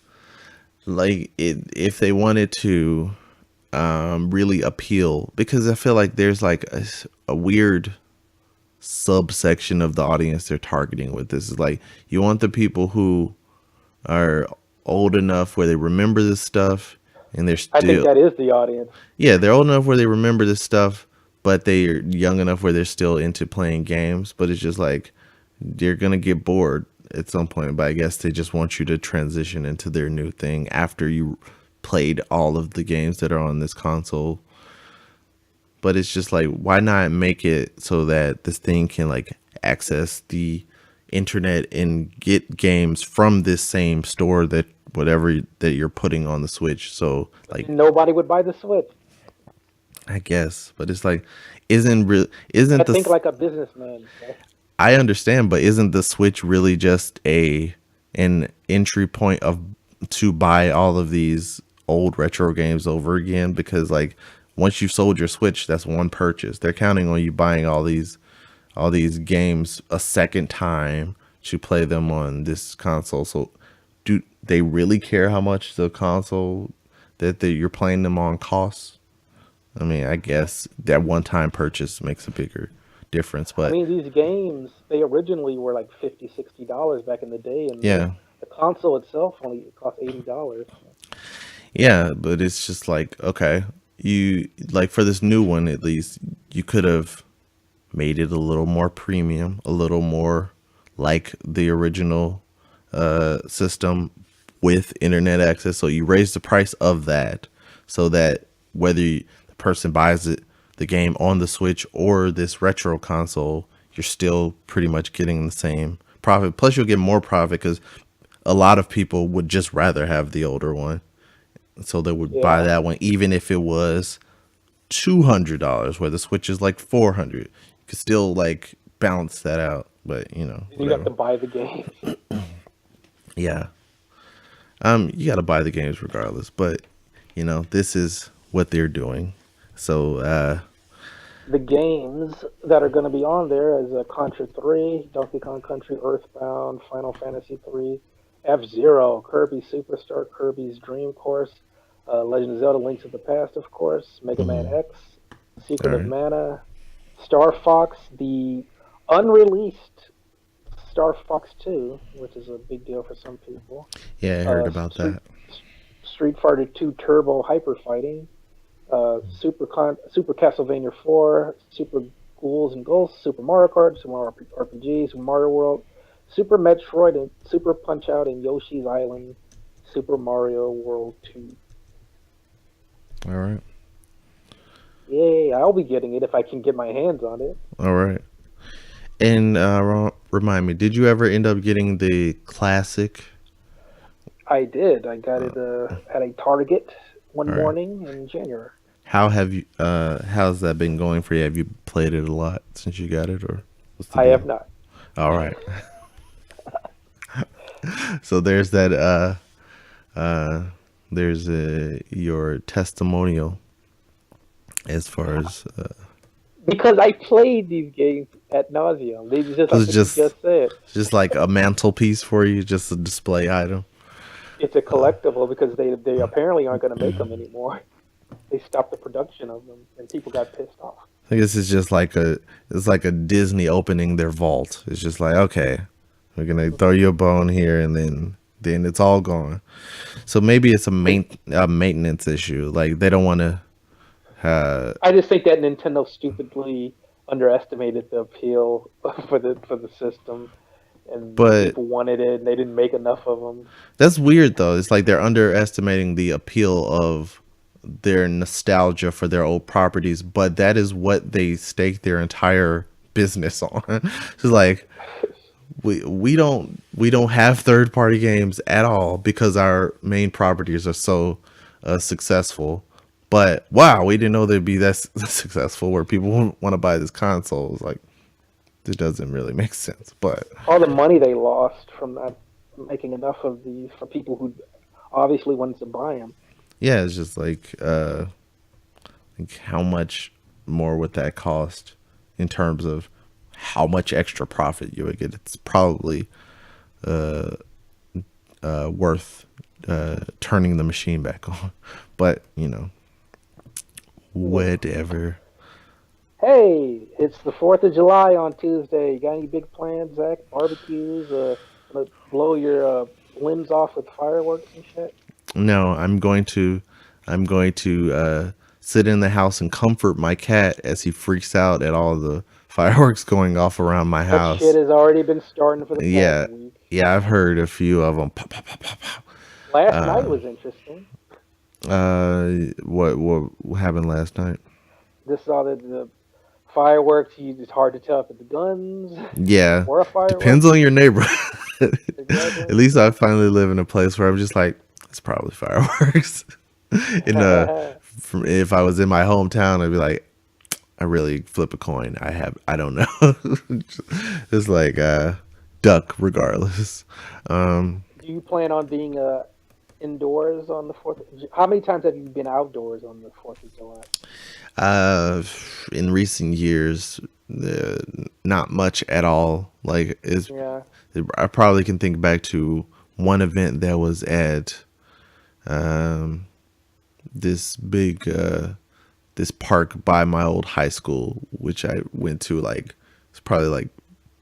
like it if they wanted to really appeal, because I feel like there's like a weird subsection of the audience they're targeting with this. Is like, you want the people who are old enough where they remember this stuff, and they're I think still, that is the audience. yeah, they're old enough where they remember this stuff, but they're young enough where they're still into playing games. But it's just like, you're gonna get bored at some point. But I guess they just want you to transition into their new thing after you played all of the games that are on this console. But it's just like, why not make it so that this thing can like access the internet and get games from this same store, that whatever that you're putting on the Switch. So like, Nobody would buy the Switch. I guess, but it's like, isn't real, isn't I think the, like a businessman. I understand, but isn't the Switch really just an entry point of to buy all of these old retro games over again? Because like, once you've sold your Switch, that's one purchase. They're counting on you buying all these games a second time to play them on this console. So do they really care how much the console that you're playing them on costs? I mean, I guess that one time purchase makes a bigger difference, I but mean, these games, they originally were like $50, $60 back in the day, and yeah. the console itself only cost $80. Yeah, but it's just like, okay, you like, for this new one at least, you could have made it a little more premium, a little more like the original system with internet access. So you raise the price of that, so that whether the person buys the game on the Switch or this retro console, you're still pretty much getting the same profit. Plus, you'll get more profit because a lot of people would just rather have the older one, so they would buy Yeah, that one even if it was $200, where the Switch is like 400. You could still like balance that out, but and you got whatever. to buy the game. Yeah. You got to buy the games regardless, but this is what they're doing. So The games that are going to be on there is Contra 3, Donkey Kong Country, Earthbound, Final Fantasy 3, F-Zero, Kirby Superstar, Kirby's Dream Course, Legend of Zelda: Links of the Past, of course, Mega Man mhm. X, All Secret of right. Mana, Star Fox, the unreleased Star Fox 2, which is a big deal for some people. Yeah, I heard Uh, about Street that. Street Fighter 2 Turbo Hyper Fighting, Super Castlevania 4, Super Ghouls and Ghosts, Super Mario Kart, Super Mario RPG, Super Mario World, Super Metroid, and Super Punch Out and Yoshi's Island, Super Mario World 2. All right. Yay! I'll be getting it if I can get my hands on it. All right. And remind me, did you ever end up getting the classic? I did. I got it at a Target one All right. morning in January. How have you? How's that been going for you? Have you played it a lot since you got it, or what's the I have deal? not. All right. So there's that. Uh, there's your testimonial as far as Because I played these games at nauseum. They just so like it's what you just said. just like a mantelpiece for you, just a display item. It's a collectible because they apparently aren't going to make them anymore. They stopped the production of them, and people got pissed off. I guess it's just like it's like a Disney opening their vault. It's just like, okay, we're gonna throw you a bone here, and then it's all gone. So maybe it's a maintenance issue. Like they don't want to. I just think that Nintendo stupidly underestimated the appeal for the system, and But people wanted it, and they didn't make enough of them. that's weird though. It's like they're underestimating the appeal of their nostalgia for their old properties, but that is what they stake their entire business on. It's like, we don't have third party games at all because our main properties are so successful. But wow, we didn't know they'd be that successful where people want to buy this console. It's like, it doesn't really make sense. But All the money they lost from not making enough of these for people who obviously wanted to buy them. yeah, it's just like how much more would that cost in terms of how much extra profit you would get? It's probably worth turning the machine back on. But Whatever. Hey, it's the 4th of July on Tuesday. You got any big plans, Zach? Barbecues? Gonna blow your limbs off with fireworks and shit? No, I'm going to sit in the house and comfort my cat as he freaks out at all the fireworks going off around my That shit house. has already been starting for the past Yeah, week. yeah, I've heard a few of them. Pow, pow, pow, pow, pow. Last night was interesting. What happened last night? Just saw the fireworks. It's hard to tell if it's guns Yeah, or a depends firework. on your neighborhood. At Exactly. least I finally live in a place where I'm just like, it's probably fireworks. In if I was in my hometown, I'd be like, I really flip a coin. I don't know. It's like duck regardless. Um, Do you plan on being indoors on the 4th? How many times have you been outdoors on the 4th of July? uh, in recent years, not much at all. Like is Yeah. I probably can think back to one event that was at um, this big this park by my old high school, which I went to like it's probably like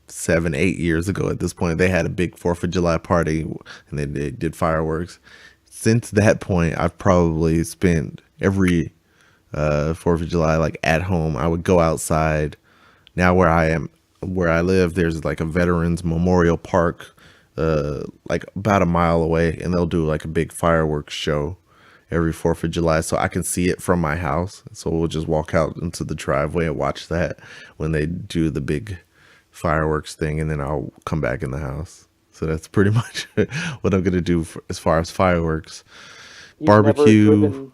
7, 8 years ago. At this point, they had a big Fourth of July party, and they did fireworks. Since that point, I've probably spent every Fourth of July like at home. I would go outside. Now where I live, there's like a veterans memorial park, like about a mile away, and they'll do like a big fireworks show every Fourth of July, so I can see it from my house. So we'll just walk out into the driveway and watch that when they do the big fireworks thing, and then I'll come back in the house. So that's pretty much what I'm gonna do as far as fireworks. You've never Barbecue.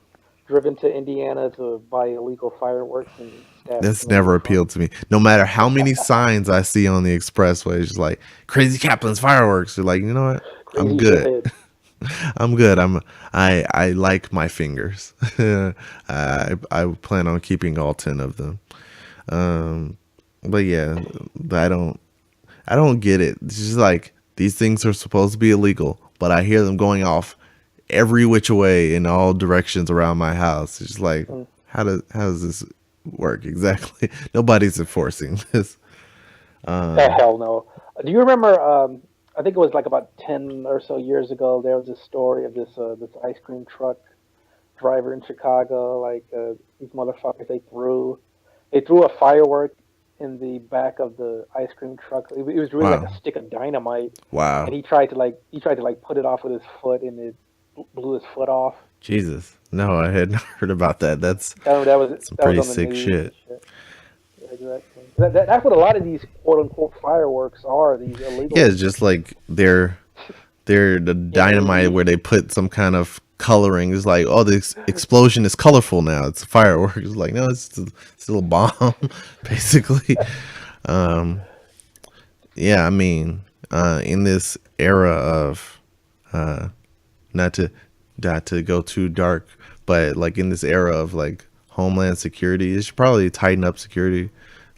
driven to Indiana to buy illegal fireworks and stab That's somebody never with them. appealed to me. No matter how many signs I see on the expressway, it's just like Crazy Kaplan's fireworks. You're like, you know what? I'm Crazy good. shitheads. I'm good. I like my fingers. I plan on keeping all 10 of them. Um, but yeah, I don't get it. It's just like these things are supposed to be illegal, but I hear them going off every which way in all directions around my house. It's just like Mm. how does this work exactly? Nobody's enforcing this. Hell no. Do you remember? I think it was like about 10 or so years ago. There was a story of this ice cream truck driver in Chicago. Like these motherfuckers, they threw a firework in the back of the ice cream truck. It was really like Wow. a stick of dynamite, and Wow. he tried to like put it off with his foot, and it blew his foot off. Jesus. No, I had not heard about that. That's That was pretty on the sick news and shit. shit. Yeah, exactly. That's what a lot of these quote unquote fireworks are. These Yeah, illegal it's just like they're the dynamite NAV. where they put some kind of coloring. It's like, oh, this explosion is colorful now. It's a firework. It's like, no, it's still a bomb, basically. Um, yeah, I mean, in this era of not to go too dark, but like in this era of like homeland security, it should probably tighten up security.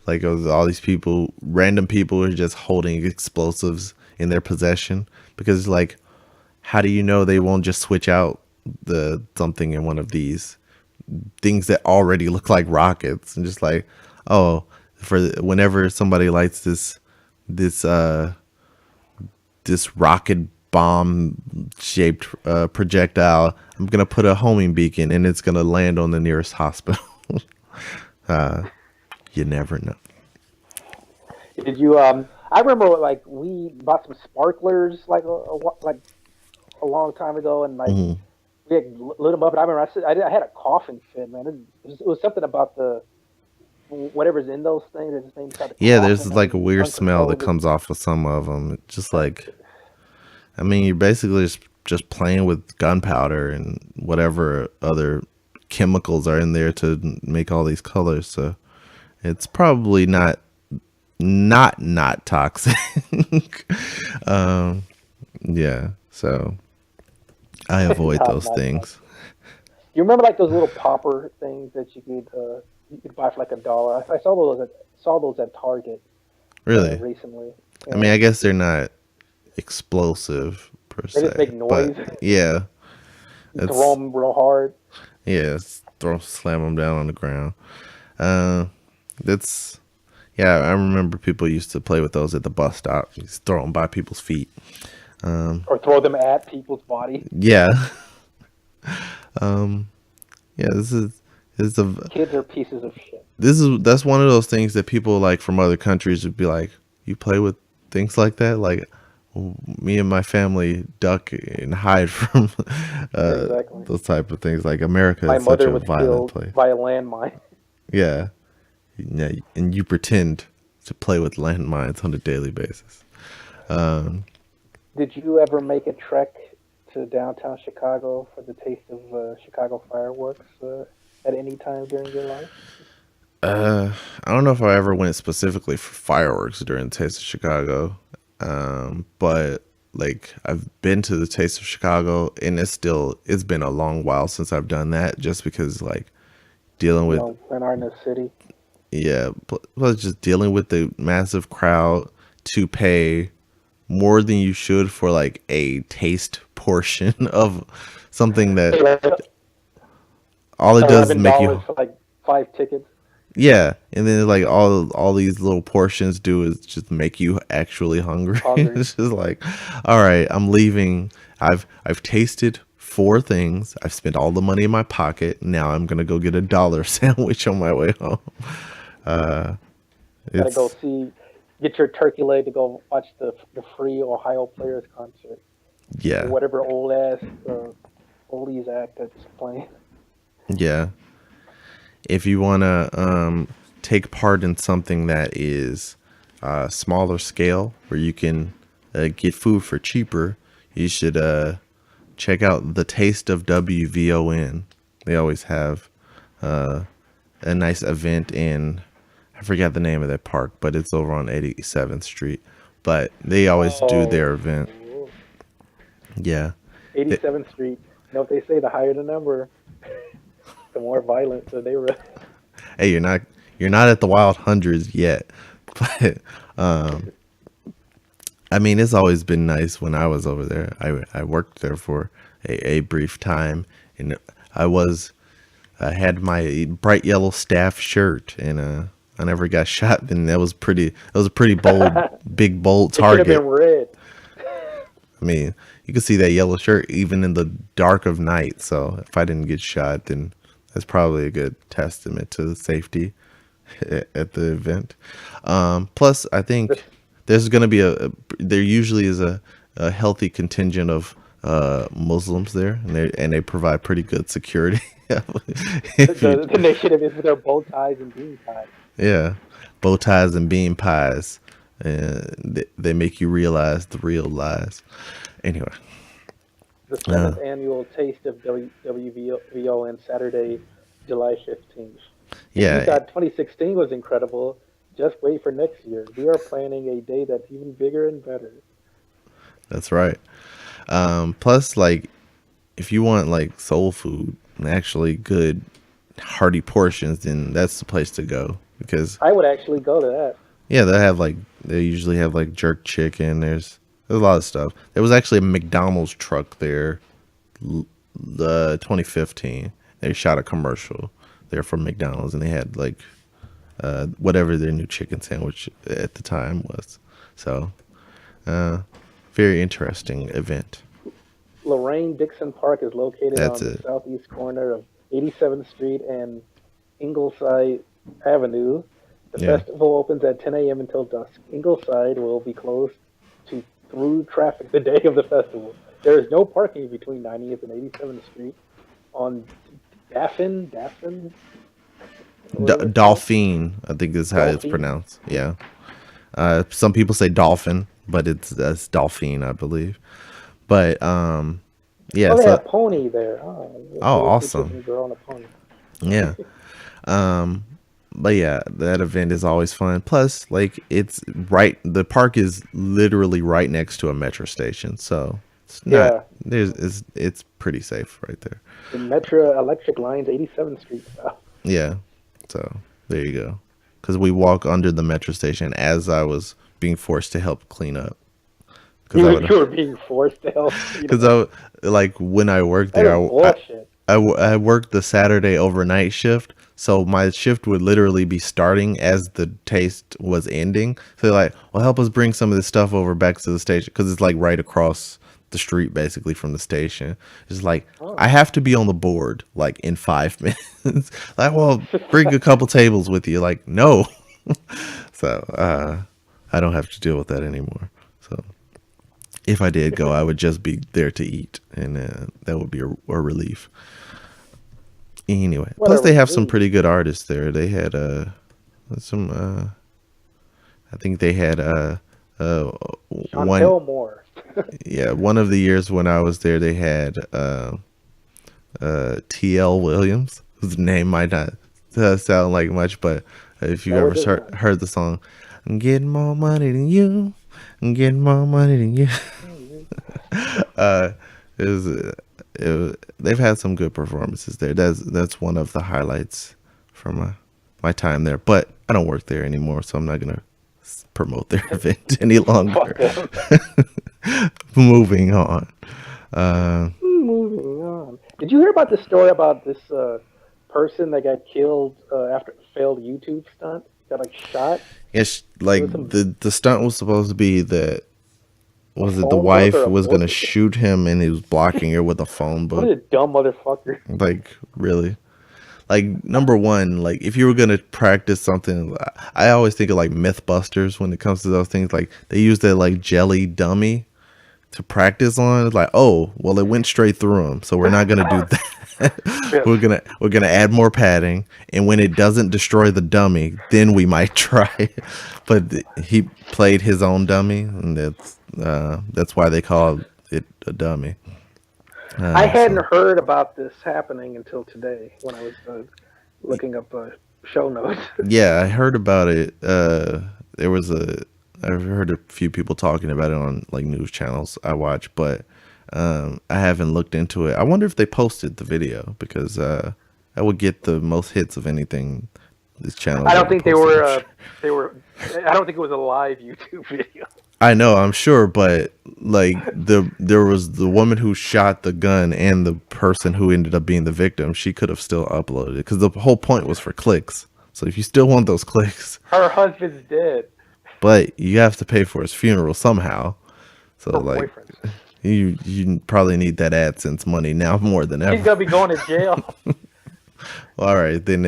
Like of all these people, random people are just holding explosives in their possession because like, how do you know they won't just switch out the something in one of these things that already look like rockets and just like, oh, for whenever somebody lights this this rocket bomb shaped projectile, I'm gonna put a homing beacon and it's gonna land on the nearest hospital. You never know. Did you? I remember like we bought some sparklers like a long time ago, and like Mhm. we had lit them up. And I remember I had a coughing fit, man. It was something about the whatever's in those things. It just made me start Yeah, there's coughing like a weird smell that uncontrollably. comes off of some of them. It's just like, I mean, you're basically just playing with gunpowder and whatever other chemicals are in there to make all these colors. So it's probably not toxic. um, yeah. So I avoid not those not toxic. things. You remember like those little popper things that you could buy for like $1? I saw those at Target Really. recently. I mean, Yeah, I guess they're not explosive per they just se, make but noise. yeah, You throw it's them real hard. Yeah, slam them down on the ground. Uh, that's yeah. I remember people used to play with those at the bus stop. Just throw them by people's feet. Or throw them at people's body. Yeah, yeah. This is a Kids are pieces of shit. that's one of those things that people like from other countries would be like, you play with things like that, like me and my family duck and hide from Exactly. those type of things. Like America My is such mother a was violent killed place. by a landmine. Yeah, yeah, and you pretend to play with landmines on a daily basis. Um, Did you ever make a trek to downtown Chicago for the taste of Chicago fireworks at any time during your life? I don't know if I ever went specifically for fireworks during the Taste of Chicago, but like I've been to the Taste of Chicago, and it's been a long while since I've done that, just because like dealing You with know, in our inner city. yeah, plus just dealing with the massive crowd to pay more than you should for like a taste portion of something that Hey, like all it does is make $11 you for like 5 tickets. yeah, and then like all these little portions do is just make you actually hungry. Hungry. It's just like, all right, I'm leaving. I've tasted four things. I've spent all the money in my pocket. Now I'm gonna go get a dollar sandwich on my way home. Uh, Gotta go it's see, get your turkey leg to go watch the free Ohio Players concert or yeah, whatever old ass oldies act that's playing. yeah. If you wanna take part in something that is smaller scale, where you can get food for cheaper, you should check out the Taste of WVON. They always have a nice event in, I forgot the name of that park, but it's over on 87th Street. But they always do Oh, their event. Yeah. It- 87th Street. You know what they say? The higher the number, the more violent. So they were. hey, you're not at the wild hundreds yet, but I mean, it's always been nice when I was over there. I worked there for a brief time, and I had my bright yellow staff shirt, and I never got shot. And that was pretty. That was a pretty big bold It should have been target. red. I mean, you can see that yellow shirt even in the dark of night. So if I didn't get shot, then that's probably a good testament to the safety at the event. Plus, I think there's going to be there usually is a healthy contingent of Muslims there, and they provide pretty good security. If you, The initiative is with their bow ties and bean ties. yeah, bow ties and bean pies, they make you realize the real lies. Anyway, The uh, seventh annual Taste of WVO on Saturday, July 15th. If you yeah, thought 2016 was incredible, just wait for next year. We are planning a day that's even bigger and better. that's right. Plus, like, if you want like soul food and actually good hearty portions, then that's the place to go because I would actually go to that. yeah, they usually have like jerk chicken. There's a lot of stuff. There was actually a McDonald's truck there, the 2015. They shot a commercial there for McDonald's, and they had like whatever their new chicken sandwich at the time was. So, uh, very interesting event. Lorraine Dixon Park is located That's on the it. southeast corner of 87th Street and Ingleside Avenue. The Yeah, festival opens at 10 a.m. until dusk. Ingleside will be closed to through traffic the day of the festival. There is no parking between 90th and 87th Street on Daffin, whatever it's called. Dolphine, I think is how it's Dolphin. pronounced. Yeah. Some people say dolphin, but that's dolphine, I believe. But yeah. Oh, they So have pony there. Oh, oh, little kid awesome. kissing a girl on a pony. Yeah. Um, but yeah, that event is always fun. Plus, like it's right. The park is literally right next to a metro station, so it's not. Yeah, It's pretty safe right there. the Metro Electric Lines 87th Street style. Yeah. So there you go. Because we walk under the metro station as I was being forced to help clean up. Because You, I were- would. you were being forced to help. Because I like when I worked That there, is bullshit. I worked the Saturday overnight shift, so my shift would literally be starting as the taste was ending. So they're like, well, help us bring some of this stuff over back to the station because it's like right across the street basically from the station. It's like Oh. I have to be on the board like in 5 minutes. Like, well, bring a couple tables with you. Like, no. So I don't have to deal with that anymore. So if I did go, I would just be there to eat, and that would be a relief. Anyway, plus Whatever they you have some need. pretty good artists there. They had some I think they had uh one Chantel Moore. yeah, one of the years when I was there they had TL Williams, whose name might not sound like much, but if you No, ever it does not. heard the song, I'm getting more money than you, I'm getting more money than you. Mhm. uh it was, they've had some good performances there. That's one of the highlights from my time there. But I don't work there anymore, so I'm not gonna promote their event any longer. Fuck them. Moving on. Uh, Moving on. Did you hear about the story about this person that got killed after a failed YouTube stunt? Got like shot. it's It like was some the stunt was supposed to be that, a was it the phone book or wife a was gonna book. shoot him and he was blocking her with a phone What book. a dumb motherfucker. Like, really? Like, number one, like if you were gonna practice something, I always think of like Mythbusters when it comes to those things. Like they use that like jelly dummy to practice on. It's like, oh, well, it went straight through him, so we're not gonna do that. Yes. We're gonna add more padding, and when it doesn't destroy the dummy, then we might try it. But he played his own dummy, and that's why they call it a dummy. I So hadn't heard about this happening until today when I was looking up show notes. yeah, I heard about it. There was I've heard a few people talking about it on like news channels I watch, but I haven't looked into it. I wonder if they posted the video because I would get the most hits of anything this channel I has don't ever think they posted. I'm were. sure. They were. I don't think it was a live YouTube video. I know, I'm sure, but like there was the woman who shot the gun and the person who ended up being the victim. She could have still uploaded it because the whole point was for clicks. So if you still want those clicks, Her husband's dead. but you have to pay for his funeral somehow. So Her like boyfriend. you probably need that AdSense money now more than He's ever. gonna be going to jail. All right, in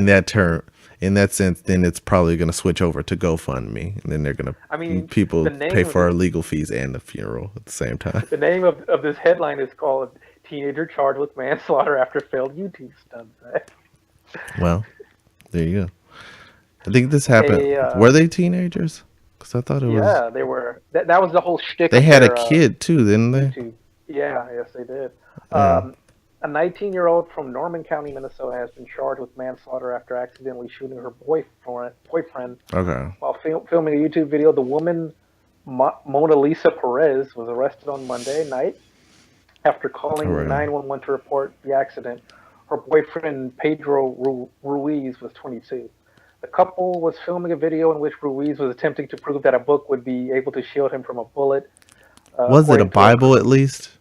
that term, in that sense, then it's probably going to switch over to GoFundMe, and then they're going I to mean, people the pay name of for our this legal fees and the funeral at the same time. the name of this headline is called "Teenager Charged with Manslaughter After Failed YouTube Stunt." Well, there you go. I think this happened. A Were they teenagers? Because I thought it was. Yeah, they were. That was the whole shtick They of had a their kid too, didn't they? YouTube. Yeah, yes, they did. Uh, A 19-year-old from Norman County, Minnesota, has been charged with manslaughter after accidentally shooting her boyfriend okay. while filming a YouTube video. The woman, Mona Lisa Perez, was arrested on Monday night after All calling right. 911 to report the accident. Her boyfriend, Pedro Ruiz, was 22. The couple was filming a video in which Ruiz was attempting to prove that a book would be able to shield him from a bullet. Was it a According to a Bible at least?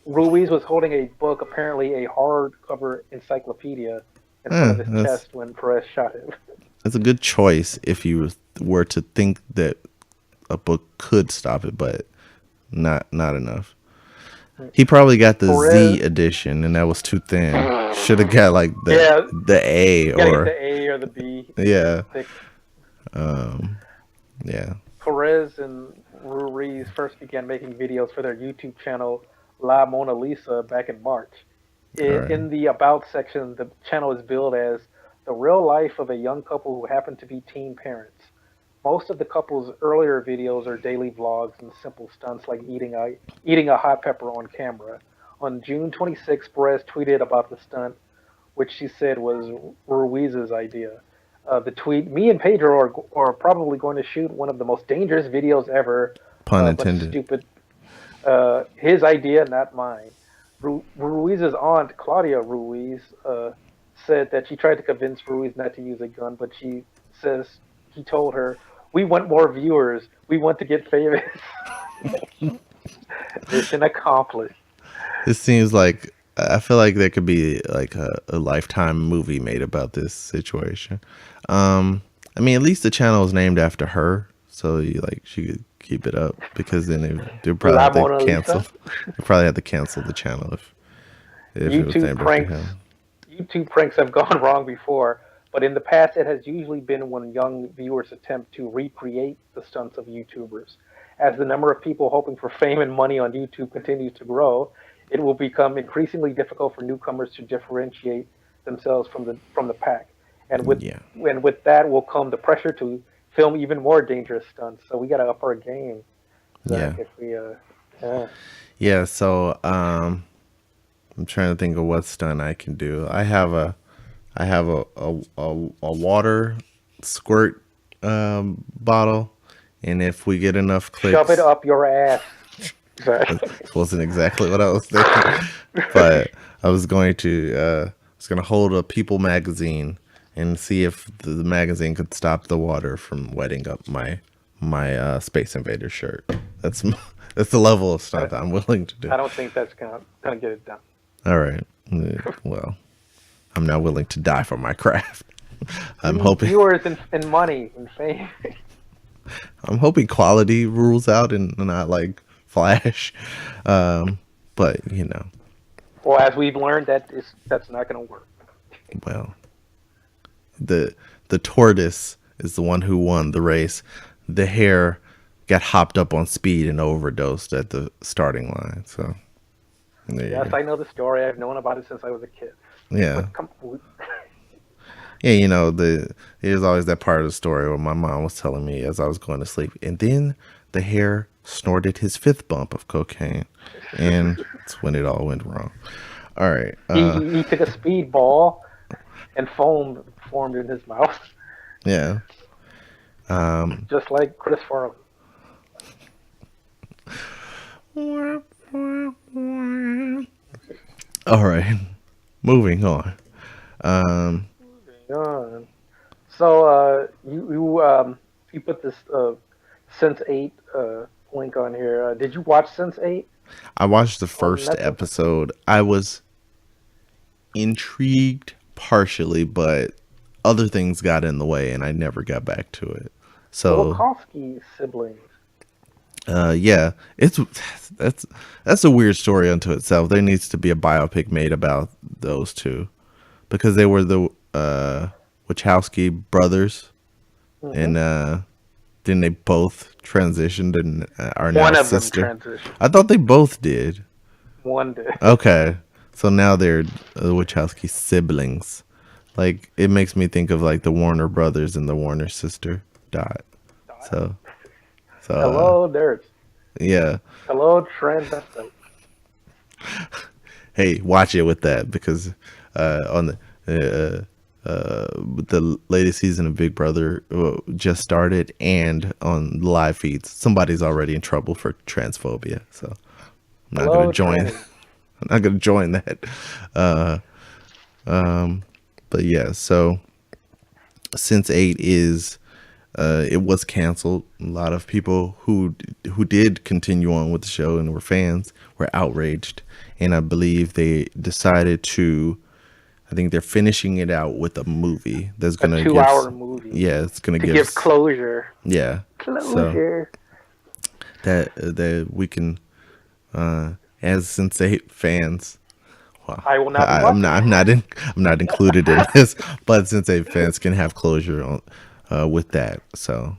Ruiz was holding a book, apparently a hardcover encyclopedia, in front of his That's chest when Perez shot him. a good choice if you were to think that a book could stop it, but not enough. He probably got the Perez, Z edition, and that was too thin. Should have got like yeah, the A you gotta get or the A or the B. yeah, Thick. um, yeah. Perez and Ruiz first began making videos for their YouTube channel La Mona Lisa back in March. All right. In the About section, the channel is billed as the real life of a young couple who happen to be teen parents. Most of the couple's earlier videos are daily vlogs and simple stunts like eating a hot pepper on camera. On June 26, Perez tweeted about the stunt, which she said was Ruiz's idea. The tweet: "Me and Pedro are probably going to shoot one of the most dangerous videos ever. Pun Bunch of intended. stupid. His idea, not mine." Ruiz's aunt, Claudia Ruiz, said that she tried to convince Ruiz not to use a gun, but she says he told her, "We want more viewers. We want to get famous." Mission accomplished. This seems like I feel like there could be like a Lifetime movie made about this situation. I mean, at least the channel is named after her, so she could keep it up because then they probably La have to Mona cancel. Lisa. They probably have to cancel the channel if it was YouTube named after pranks. him. YouTube pranks have gone wrong before, but in the past, it has usually been when young viewers attempt to recreate the stunts of YouTubers. As the number of people hoping for fame and money on YouTube continues to grow, it will become increasingly difficult for newcomers to differentiate themselves from the pack. And Yeah, with that will come the pressure to film even more dangerous stunts. So we got to up our game, Zach. yeah, If we, yeah. yeah. So I'm trying to think of what stunt I can do. I have a water squirt bottle, and if we get enough Shove it clicks, up your ass. Zach. that wasn't exactly what I was thinking, but I was going to hold a People magazine and see if the magazine could stop the water from wetting up my Space Invader shirt. That's that's the level of stunt I'm willing to do. I don't think that's gonna get it done. All right. Well, I'm not willing to die for my craft. We I'm need hoping viewers and money and fame. I'm hoping quality rules out and not like Flash. But Well, as we've learned, that's not going to work. well, the tortoise is the one who won the race. The hare got hopped up on speed and overdosed at the starting line. So there you Yes, go. I know the story. I've known about it since I was a kid. Yeah. But come, Yeah, there's always that part of the story where my mom was telling me as I was going to sleep, and then the hare snorted his fifth bump of cocaine, and that's when it all went wrong. All right, he took a speedball and foam formed in his mouth, yeah, just like Chris Farley. all right, moving on. Um, Yeah. So you put this Sense8 link on here. Did you watch Sense8 I watched the on first Netflix? episode. I was intrigued partially, but other things got in the way, and I never got back to it. The So Wachowski siblings. yeah, that's that's a weird story unto itself. There needs to be a biopic made about those two because they were the Wachowski brothers, Hmm. and then they both transitioned and are now One of them sister. transitioned. I thought they both did. One did. Okay, so now they're the Wachowski siblings. Like it makes me think of like the Warner brothers and the Warner sister dot. So Hello, nerds. yeah. Hello, transvestite. Hey, watch it with that because on the latest season of Big Brother just started, and on live feeds, somebody's already in trouble for transphobia. So I'm not Hello, gonna join. tranny. I'm not gonna join that. Uh, but yeah, so Sense8 is it was canceled. A lot of people who did continue on with the show and were fans were outraged, and I believe they decided to. I think they're finishing it out with a movie that's A gonna 2 hour movie yeah, it's gonna to give give closure. yeah. So Closure. that we can as Sense8 fans. Well, I will not be I'm watching. not. I'm not included in this, but Sense8 fans can have closure on with that. So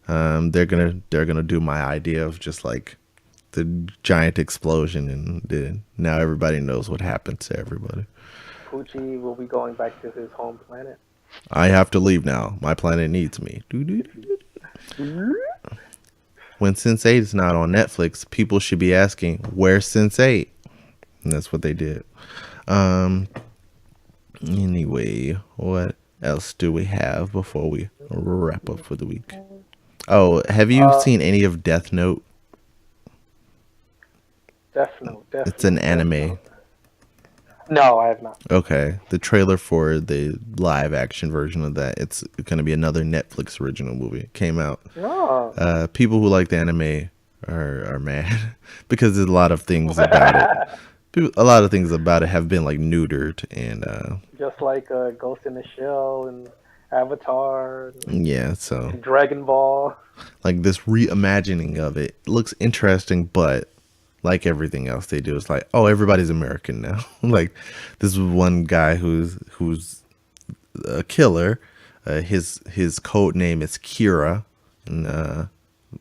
they're gonna do my idea of just like the giant explosion, and then now everybody knows what happened to everybody. Poochie will be going back to his home planet. I have to leave now. My planet needs me. When Sense8 is not on Netflix, people should be asking, "Where's Sense8?" And that's what they did. Anyway, what else do we have before we wrap up for the week? Oh, have you seen any of Death Note? Death Note. It's an Death anime. Note. No, I have not. Okay. The trailer for the live action version of that, it's going to be another Netflix original movie. It came out. No. People who like the anime are mad because there's a lot of things about it a lot of things about it have been like neutered and Just like Ghost in the Shell and Avatar yeah, so and Dragon Ball. like this reimagining of it looks interesting, but like everything else they do, it's like, oh, everybody's American now. Like this is one guy who's a killer. His code name is Kira, and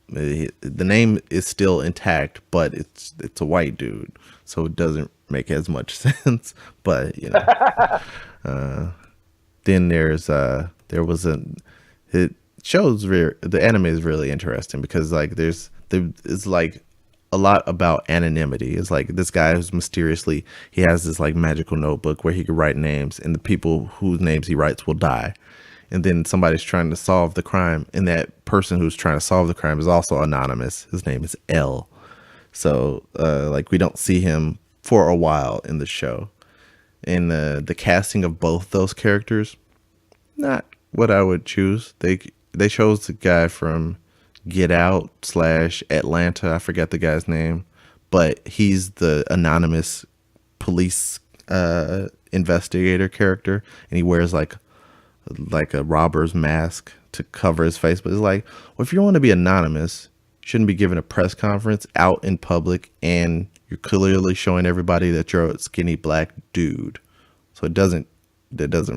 the name is still intact, but it's a white dude, so it doesn't make as much sense. But you know, then there was a it shows the anime is really interesting because like it's like a lot about anonymity. It's like this guy who's mysteriously he has this like magical notebook where he could write names, and the people whose names he writes will die. And then somebody's trying to solve the crime, and that person who's trying to solve the crime is also anonymous. His name is L. So like we don't see him for a while in the show. And the casting of both those characters, not what I would choose. They chose the guy from Get Out / Atlanta. I forget the guy's name, but he's the anonymous police investigator character, and he wears like a robber's mask to cover his face. But it's like, well, if you want to be anonymous, you shouldn't be giving a press conference out in public, and you're clearly showing everybody that you're a skinny black dude. So that doesn't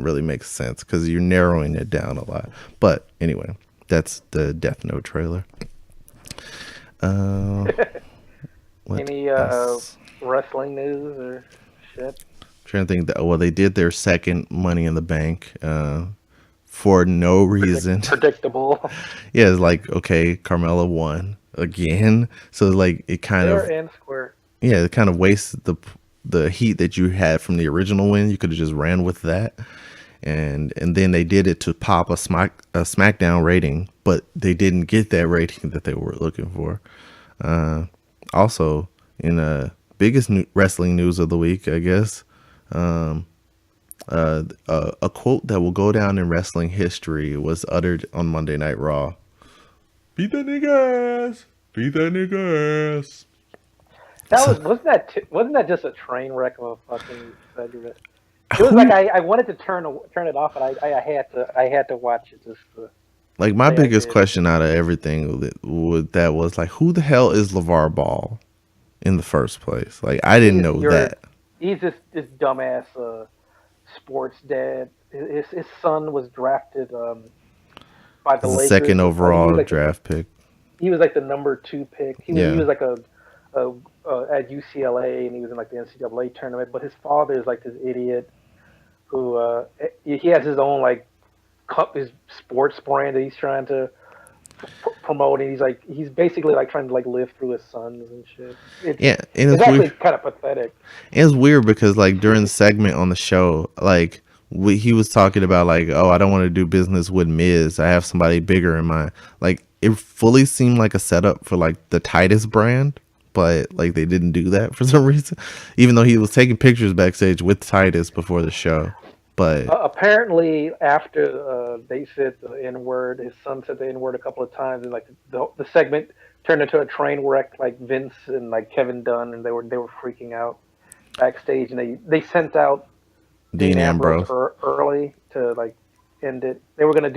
really make sense because you're narrowing it down a lot. But anyway, that's the Death Note trailer. Any wrestling news or shit? I'm trying to think that they did their second Money in the Bank for no reason. Predictable. Yeah, it's like, okay, Carmella won again, so like it kind Fair of and square. yeah, it kind of wastes the heat that you had from the original win. You could have just ran with that, and then they did it to pop a SmackDown rating, but they didn't get that rating that they were looking for. Also, in biggest wrestling news of the week, I guess, a quote that will go down in wrestling history was uttered on Monday Night Raw. Beat the niggas! Beat the niggas! Wasn't that just a train wreck of a fucking segment? It was like I wanted to turn it off, but I had to watch it just to. Like my biggest question out of everything that was like, who the hell is LeVar Ball in the first place? Like I didn't know that. He's this dumbass sports dad. His son was drafted by the Lakers. Second overall draft pick. He was like the number 2 pick. He was like at UCLA, and he was in like the NCAA tournament. But his father is like this idiot who he has his own like his sports brand that he's trying to promote, and he's basically like trying to like live through his sons and shit. It's actually kind of pathetic. It's weird because like during the segment on the show, like he was talking about like, oh, I don't want to do business with Miz. I have somebody bigger in mind. Like it fully seemed like a setup for like the Titus brand, but like they didn't do that for some reason, even though he was taking pictures backstage with Titus before the show. But apparently, after they said the N-word, his son said the N-word a couple of times, and like the segment turned into a train wreck. Like Vince and like Kevin Dunn, and they were freaking out backstage, and they sent out Dean Ambrose early to like end it. They were gonna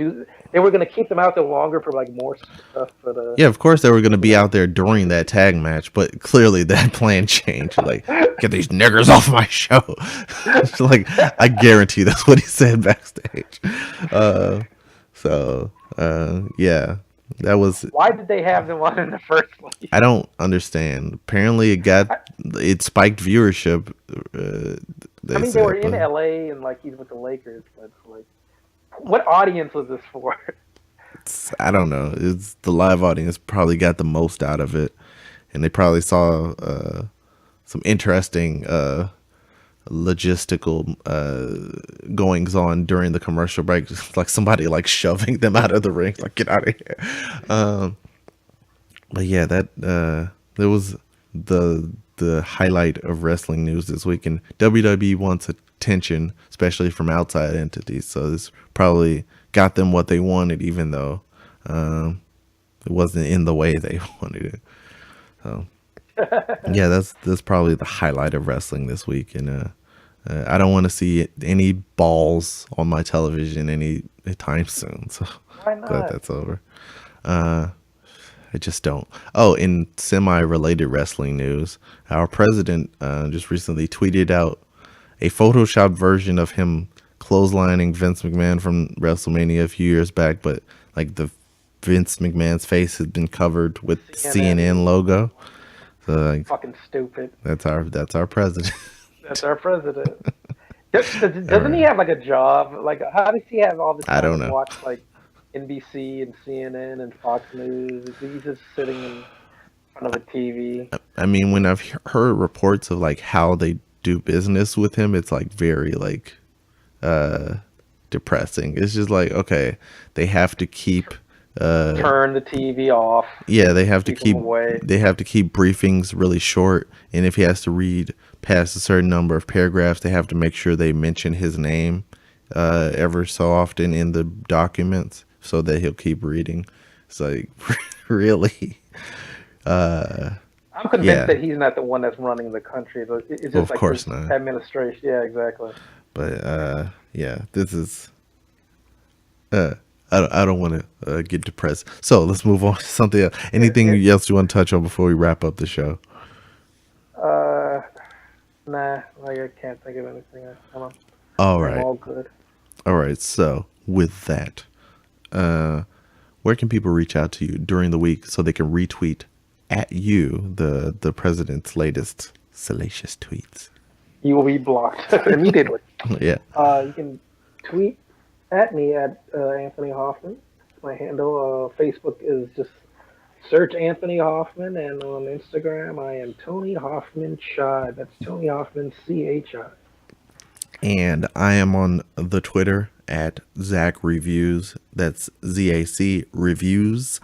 keep them out there longer for like more stuff. But yeah, of course they were gonna be out there during that tag match, but clearly that plan changed. Like, get these niggers off my show. Like, I guarantee that's what he said backstage. Yeah, that was. Why did they have them on in the first place? I don't understand. Apparently, it spiked viewership. They were in LA and like he's with the Lakers, but like. What audience was this for? I don't know. It's the live audience probably got the most out of it, and they probably saw some interesting logistical goings on during the commercial break, like somebody like shoving them out of the ring, like get out of here. But yeah, that was the highlight of wrestling news this week, and WWE wants attention, especially from outside entities. So this probably got them what they wanted, even though it wasn't in the way they wanted it. So Yeah, that's probably the highlight of wrestling this week, and I don't want to see any balls on my television any time soon. So Why glad not? that's over. I just don't. Oh, in semi-related wrestling news, our president just recently tweeted out a photoshopped version of him clotheslining Vince McMahon from WrestleMania a few years back, but like the Vince McMahon's face had been covered with the CNN CNN, logo. So like, fucking stupid. that's our president. That's our president. All Doesn't he right. have like a job? Like, how does he have all the I time to don't know. watch like NBC and CNN and Fox News? Is he just sitting in front of a TV? I mean, when I've heard reports of like how they do business with him, it's like very like depressing. It's just like, okay, they have to keep Turn the TV off. yeah, Keep him away. they have to keep briefings really short, and if he has to read past a certain number of paragraphs, they have to make sure they mention his name ever so often in the documents so that he'll keep reading. It's like really I'm convinced yeah. that he's not the one that's running the country. It's Well, just of like his course not. administration. Yeah, exactly. But yeah, this is I don't want to get depressed. So let's move on to something else. Anything It, else you want to touch on before we wrap up the show? uh, nah, like I can't think of anything. All I'm right. all good. All right. So with that, where can people reach out to you during the week so they can retweet at you the president's latest salacious tweets? You will be blocked immediately. Yeah. You can tweet at me at Anthony Hoffman. My handle. Facebook is just search Anthony Hoffman, and on Instagram I am Tony Hoffman Chi. That's Tony Hoffman CHI. And I am on the Twitter at Zach Reviews. That's ZAC Reviews.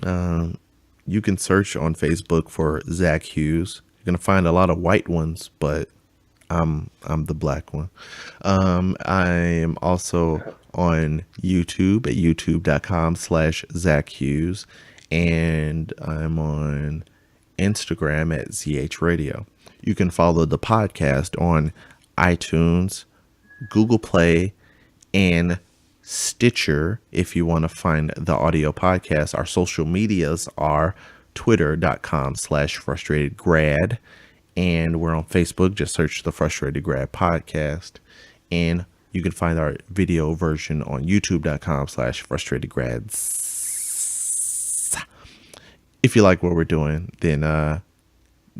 You can search on Facebook for Zach Hughes. You're gonna find a lot of white ones, but I'm the black one. I am also on YouTube at youtube.com/Zach Hughes, and I'm on Instagram at ZH Radio. You can follow the podcast on iTunes, Google Play, and Stitcher if you want to find the audio podcast. Our social medias are twitter.com/frustratedgrad, and we're on Facebook. Just search the Frustrated Grad Podcast, and you can find our video version on youtube.com/frustratedgrads. If you like what we're doing, then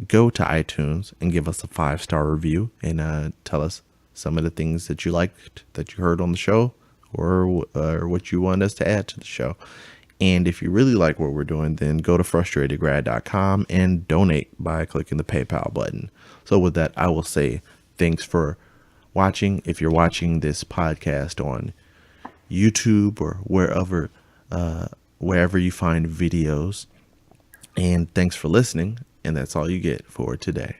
go to iTunes and give us a 5-star review, and tell us some of the things that you liked that you heard on the show, or what you want us to add to the show. And if you really like what we're doing, then go to frustratedgrad.com and donate by clicking the PayPal button. So with that, I will say thanks for watching. If you're watching this podcast on YouTube or wherever you find videos, and thanks for listening. And that's all you get for today.